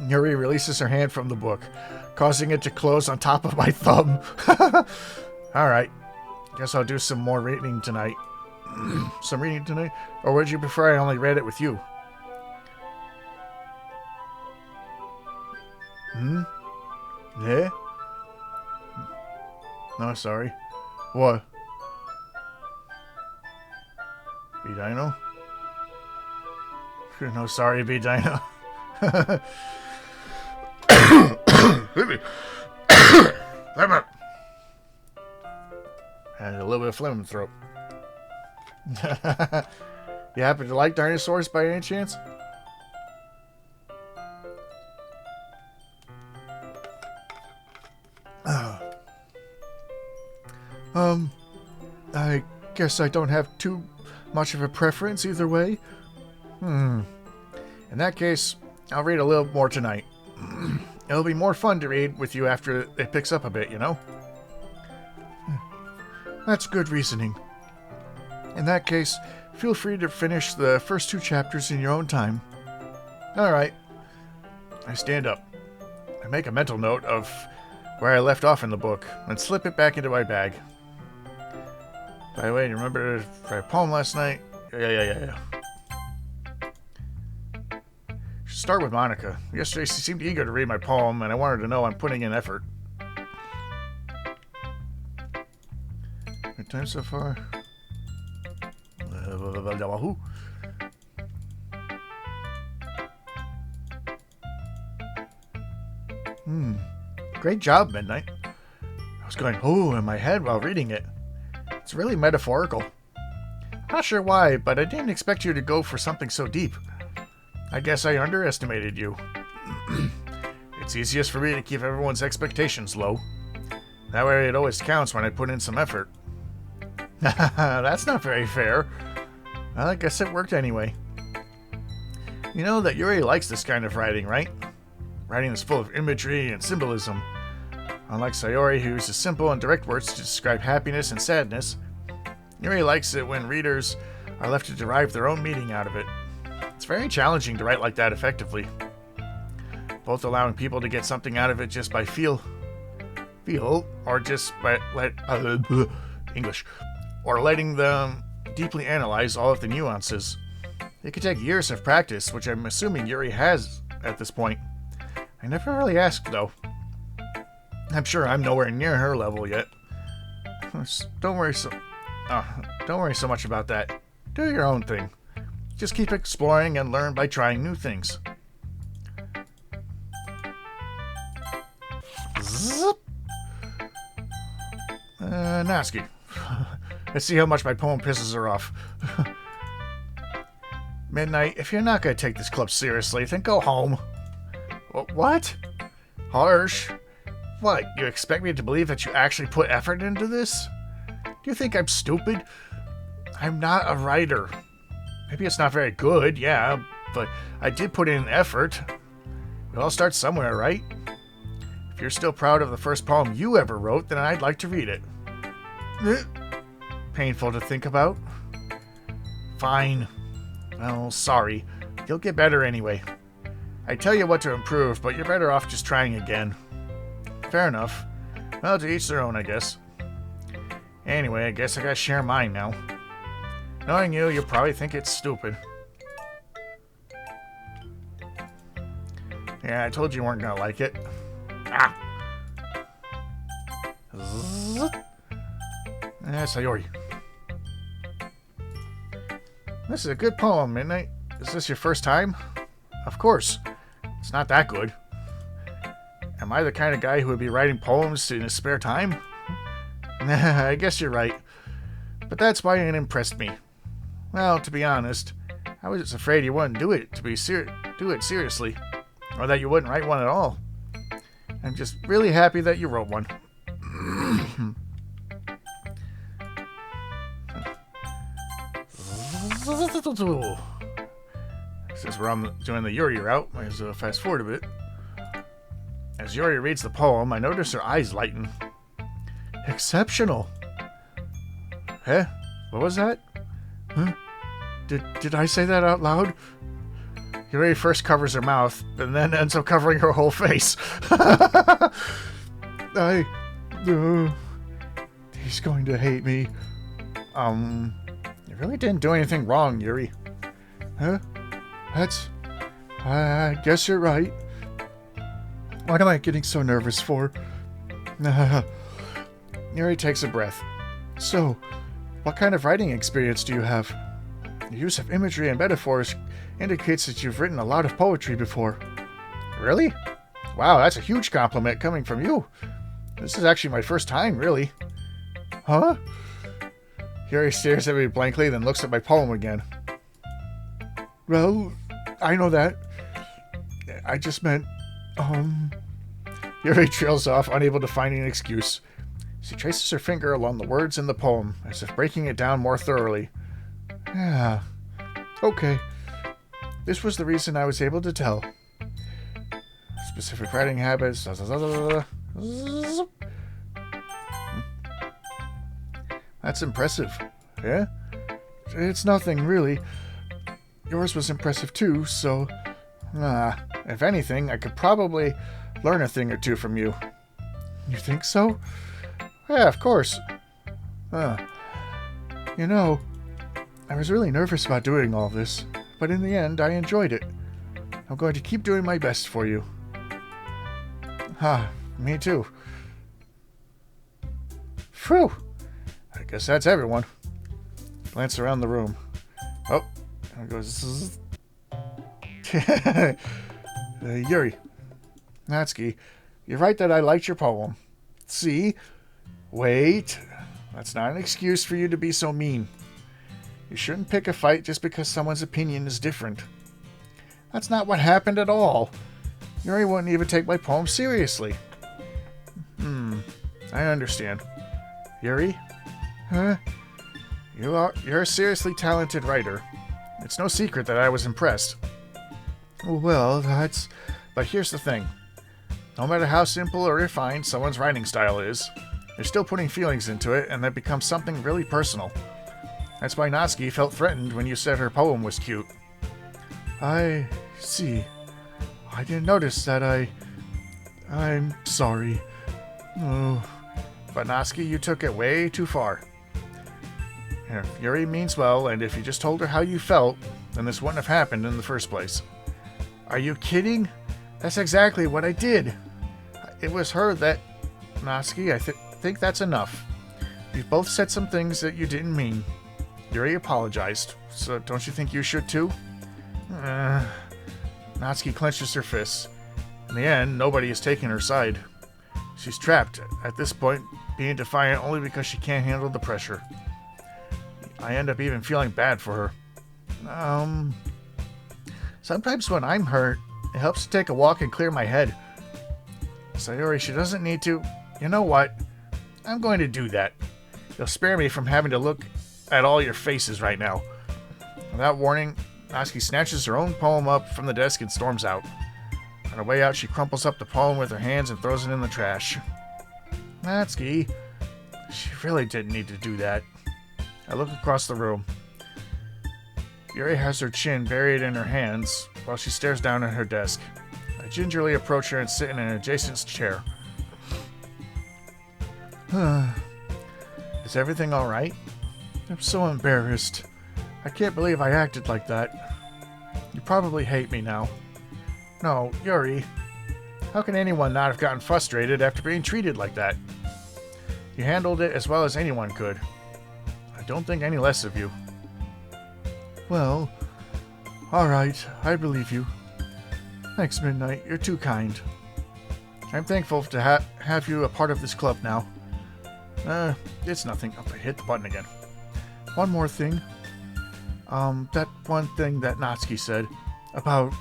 Yuri releases her hand from the book, causing it to close on top of my thumb. Alright. Guess I'll do some more reading tonight. Some reading tonight? Or would you prefer I only read it with you? Yeah? No, sorry. What? B-Dino? No, sorry, B-Dino. Hit me. And a little bit of phlegm in the throat. You happen to like dinosaurs by any chance? I guess I don't have too much of a preference either way. In that case, I'll read a little more tonight. It'll be more fun to read with you after it picks up a bit, you know? That's good reasoning. In that case, feel free to finish the first 2 chapters in your own time. Alright. I stand up. I make a mental note of where I left off in the book, and slip it back into my bag. By the way, you remember to write a poem last night? Yeah. Should start with Monica. Yesterday she seemed eager to read my poem, and I wanted to know I'm putting in effort. Good time so far. Great job, Midnight. I was going, ooh, in my head while reading it. It's really metaphorical. Not sure why, but I didn't expect you to go for something so deep. I guess I underestimated you. It's easiest for me to keep everyone's expectations low. That way it always counts when I put in some effort. That's not very fair. Well, I guess it worked anyway. You know that Yuri likes this kind of writing, right? Writing is full of imagery and symbolism. Unlike Sayori, who uses simple and direct words to describe happiness and sadness, Yuri likes it when readers are left to derive their own meaning out of it. It's very challenging to write like that effectively. Both allowing people to get something out of it just by feel, or just by English, or letting them deeply analyze all of the nuances. It could take years of practice, which I'm assuming Yuri has at this point. I never really asked, though. I'm sure I'm nowhere near her level yet. Don't worry so much about that. Do your own thing. Just keep exploring and learn by trying new things. Zip. Natsuki. Let's see how much my poem pisses her off. Midnight, if you're not going to take this club seriously, then go home. What? Harsh. What, you expect me to believe that you actually put effort into this? Do you think I'm stupid? I'm not a writer. Maybe it's not very good, yeah, but I did put in effort. We all start somewhere, right? If you're still proud of the first poem you ever wrote, then I'd like to read it. Painful to think about. Fine. Well, sorry. You'll get better anyway. I tell you what to improve, but you're better off just trying again. Fair enough. Well, to each their own, I guess. Anyway, I guess I gotta share mine now. Knowing you, you'll probably think it's stupid. Yeah, I told you weren't gonna like it. Ah! Sayori. This is a good poem, Midnight. Is this your first time? Of course. It's not that good. Am I the kind of guy who would be writing poems in his spare time? I guess you're right. But that's why it impressed me. Well, to be honest, I was just afraid you wouldn't do it seriously, or that you wouldn't write one at all. I'm just really happy that you wrote one. Since I'm doing the Yuri route, might as well fast forward a bit. As Yuri reads the poem, I notice her eyes lighten. Exceptional. Huh? What was that? Huh? Did I say that out loud? Yuri first covers her mouth, and then ends up covering her whole face. He's going to hate me. You really didn't do anything wrong, Yuri. Huh? I guess you're right. What am I getting so nervous for? Yuri takes a breath. So, what kind of writing experience do you have? Your use of imagery and metaphors indicates that you've written a lot of poetry before. Really? Wow, that's a huge compliment coming from you. This is actually my first time, really. Huh? Yuri stares at me blankly, then looks at my poem again. Well, I know that. I just meant, Yuri trails off, unable to find an excuse. She traces her finger along the words in the poem, as if breaking it down more thoroughly. Yeah. Okay. This was the reason I was able to tell. Specific writing habits. That's impressive. Yeah? It's nothing, really. Yours was impressive, too, so... if anything, I could probably learn a thing or two from you. You think so? Yeah, of course. You know, I was really nervous about doing all this, but in the end, I enjoyed it. I'm going to keep doing my best for you. Me too. Phew! I guess that's everyone. Glance around the room. Oh, there goes... Yuri. Natsuki, you're right that I liked your poem. See? Wait. That's not an excuse for you to be so mean. You shouldn't pick a fight just because someone's opinion is different. That's not what happened at all. Yuri wouldn't even take my poem seriously. I understand. Yuri? Huh? You're a seriously talented writer. It's no secret that I was impressed. Well, that's... But here's the thing. No matter how simple or refined someone's writing style is, they're still putting feelings into it, and that becomes something really personal. That's why Natsuki felt threatened when you said her poem was cute. I see. I didn't notice that I'm sorry. Oh. But Natsuki, you took it way too far. If Yuri means well, and if you just told her how you felt, then this wouldn't have happened in the first place. Are you kidding? That's exactly what I did. It was her that... Natsuki, I think that's enough. You've both said some things that you didn't mean. Yuri apologized, so don't you think you should too? Natsuki clenches her fists. In the end, nobody is taking her side. She's trapped, at this point, being defiant only because she can't handle the pressure. I end up even feeling bad for her. Sometimes when I'm hurt, it helps to take a walk and clear my head. Sayori, she doesn't need to. You know what? I'm going to do that. You'll spare me from having to look at all your faces right now. Without warning, Natsuki snatches her own poem up from the desk and storms out. On her way out, she crumples up the poem with her hands and throws it in the trash. Natsuki, she really didn't need to do that. I look across the room. Yuri has her chin buried in her hands while she stares down at her desk. I gingerly approach her and sit in an adjacent chair. Is everything alright? I'm so embarrassed. I can't believe I acted like that. You probably hate me now. No, Yuri. How can anyone not have gotten frustrated after being treated like that? You handled it as well as anyone could. I don't think any less of you. Well, alright, I believe you. Thanks, Midnight. You're too kind. I'm thankful to have you a part of this club now. It's nothing. I hit the button again. One more thing. That one thing that Natsuki said about,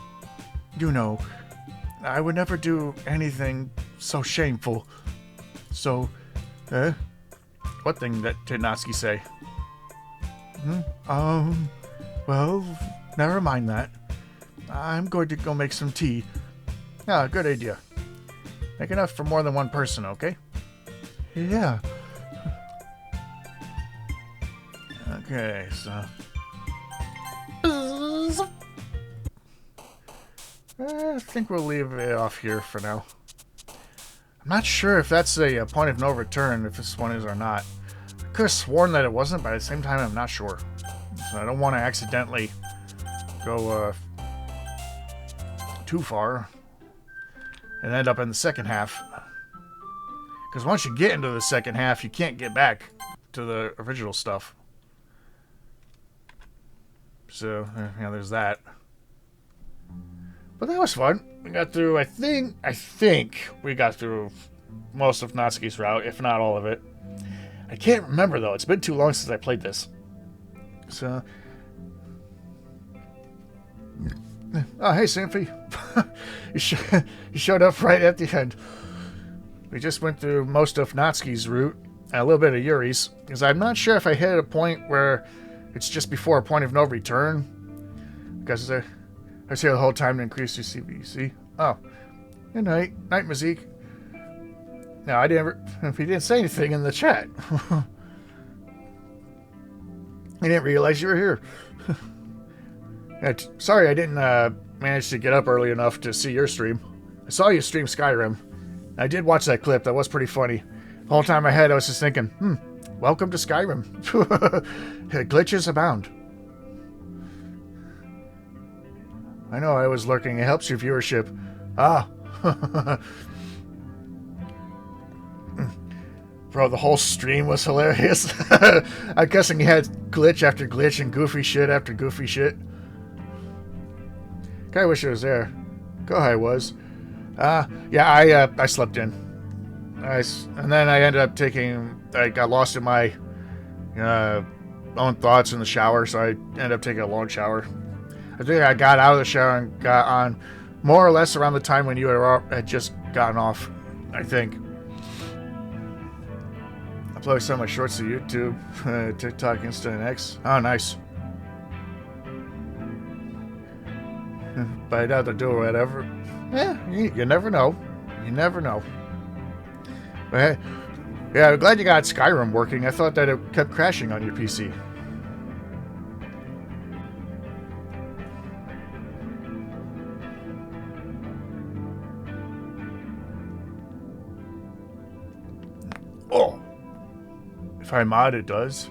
I would never do anything so shameful. So, what thing did Natsuki say? Well, never mind that. I'm going to go make some tea. Good idea. Make enough for more than one person, okay? Yeah. Okay, so... I think we'll leave it off here for now. I'm not sure if that's a point of no return, if this one is or not. I could have sworn that it wasn't, but at the same time, I'm not sure. So I don't want to accidentally go too far and end up in the second half. Because once you get into the second half, you can't get back to the original stuff. So, there's that. But that was fun. We got through, I think we got through most of Natsuki's route, if not all of it. I can't remember, though. It's been too long since I played this. So... Oh, hey, Symphy. You showed up right at the end. We just went through most of Natsuki's route, and a little bit of Yuri's, because I'm not sure if I hit a point where it's just before a point of no return, because I was here the whole time to increase your CVC. Oh, Good night. Night, Mazik. No, I didn't. He didn't say anything in the chat. I didn't realize you were here. Sorry, I didn't manage to get up early enough to see your stream. I saw you stream Skyrim. I did watch that clip. That was pretty funny. The whole time I was just thinking, welcome to Skyrim. Glitches abound. I know I was lurking. It helps your viewership. Ah. Bro, the whole stream was hilarious. I'm guessing you had glitch after glitch and goofy shit after goofy shit. I wish it was there. Go ahead, was. Yeah, I slept in. And then I ended up I got lost in my own thoughts in the shower, so I ended up taking a long shower. I think I got out of the shower and got on more or less around the time when you had just gotten off, I think. Upload some of my shorts to YouTube, TikTok, Insta, and X. Oh, nice. But I doubt to do whatever. You never know. You never know. But hey, yeah, I'm glad you got Skyrim working. I thought that it kept crashing on your PC. Oh. If I mod, it does.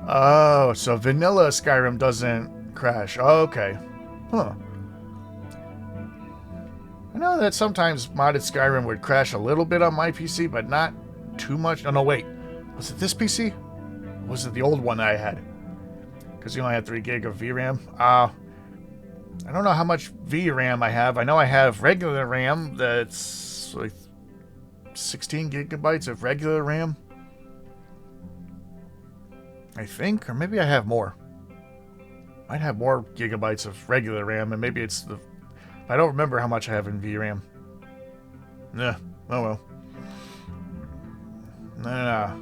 Oh, so vanilla Skyrim doesn't crash. Oh, okay. Huh. I know that sometimes modded Skyrim would crash a little bit on my PC, but not too much. Oh, no, wait. Was it this PC? Or was it the old one that I had? Because you only had 3 gig of VRAM. I don't know how much VRAM I have. I know I have regular RAM that's like 16 gigabytes of regular RAM. I think, or maybe I have more. Might have more gigabytes of regular RAM, and maybe it's the... I don't remember how much I have in VRAM. Yeah, oh well. Nah.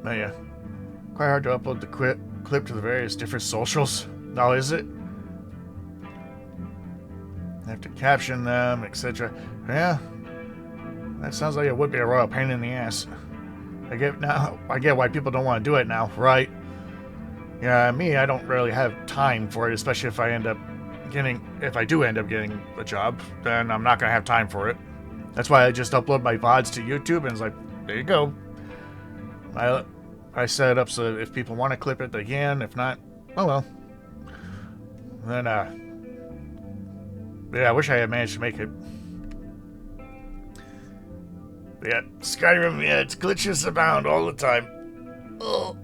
But yeah. Quite hard to upload the clip to the various different socials. Oh, is it? I have to caption them, etc. Yeah. That sounds like it would be a royal pain in the ass. I get why people don't want to do it now, right? Yeah, me, I don't really have time for it, especially if if I do end up getting a job, then I'm not gonna have time for it. That's why I just upload my VODs to YouTube, and it's like, there you go. I set it up so that if people want to clip it, they can. If not, oh well. Then, yeah, I wish I had managed to make it. But yeah, Skyrim, yeah, it's glitches abound all the time. Oh,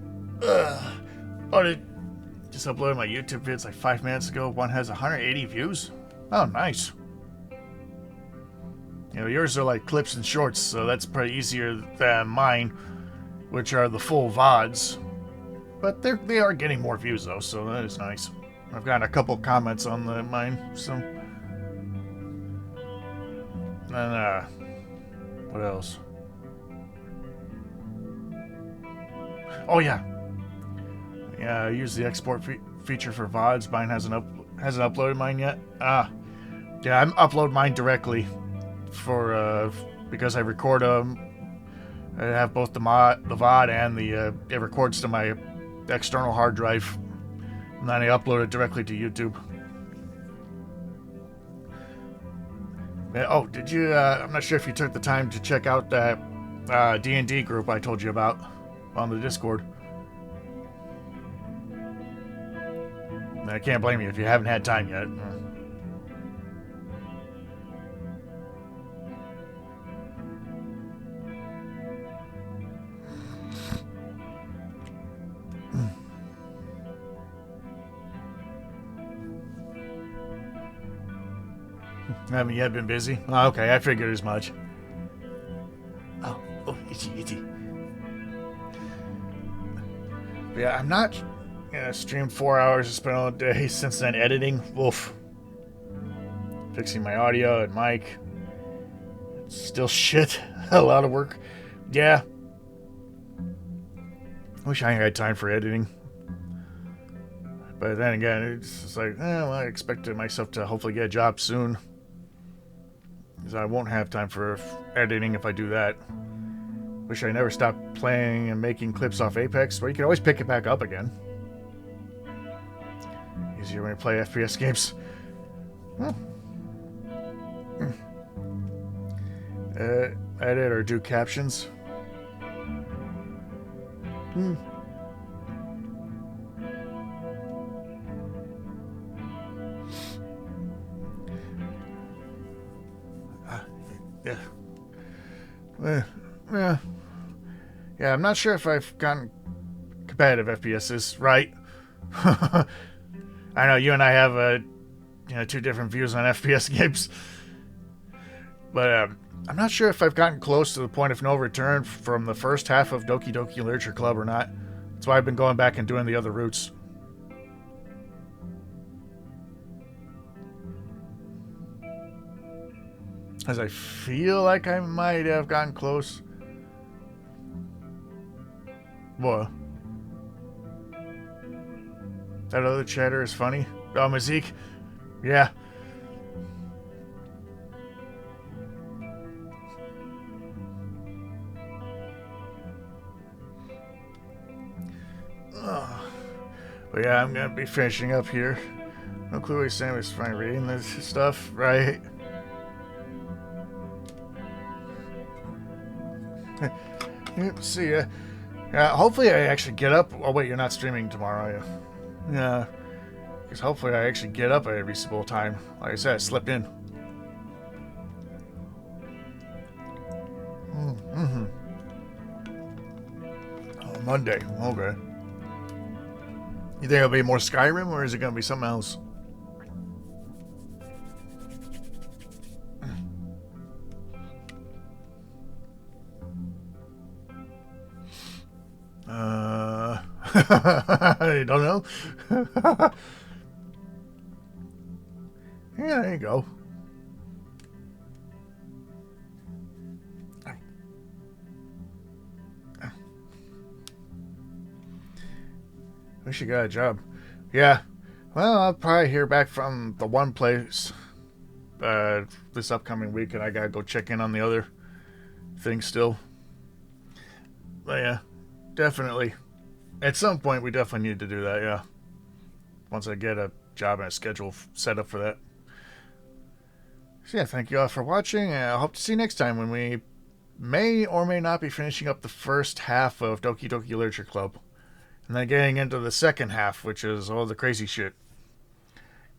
just uploaded my YouTube vids like 5 minutes ago. One has 180 views. Oh, nice. You know, yours are like clips and shorts, so that's probably easier than mine, which are the full VODs. But they are getting more views though, so that is nice. I've gotten a couple comments on mine, so. And what else? Oh yeah. Yeah, I use the export feature for VODs. Mine hasn't uploaded mine yet. Yeah, I upload mine directly for because I record them. I have both the VOD and it records to my external hard drive, and then I upload it directly to YouTube. Oh, did you? I'm not sure if you took the time to check out that D&D group I told you about on the Discord. I can't blame you if you haven't had time yet. Haven't yet been busy? Oh, okay, I figured as much. Oh, itchy. But yeah, I'm not gonna stream 4 hours and spend all day since then editing. Oof. Fixing my audio and mic. It's still shit. A lot of work. Yeah. Wish I had time for editing. But then again, it's just like, well, I expected myself to hopefully get a job soon. Because I won't have time for editing if I do that. Wish I never stopped playing and making clips off Apex, but you can always pick it back up again. Easier when you play FPS games. Edit or do captions. Yeah, I'm not sure if I've gotten competitive FPSs right. I know you and I have two different views on FPS games, but I'm not sure if I've gotten close to the point of no return from the first half of Doki Doki Literature Club or not. That's why I've been going back and doing the other routes. As I feel like I might have gotten close. What? That other chatter is funny? Oh, Mazik? Yeah. But yeah, I'm gonna be finishing up here. No clue what Sam was fine reading this stuff, right? See ya. Yeah, hopefully I actually get up. Oh wait, you're not streaming tomorrow, are you? Yeah. Because hopefully I actually get up at a reasonable time. Like I said, I slept in. Oh, Monday. Okay. You think it'll be more Skyrim, or is it going to be something else? I don't know. Yeah, there you go. Wish you got a job. Yeah. Well, I'll probably hear back from the one place this upcoming week, and I gotta go check in on the other thing still. But yeah, definitely. At some point, we definitely need to do that, yeah. Once I get a job and a schedule set up for that. So yeah, thank you all for watching, and I hope to see you next time when we may or may not be finishing up the first half of Doki Doki Literature Club. And then getting into the second half, which is all the crazy shit.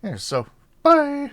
Yeah, so, bye!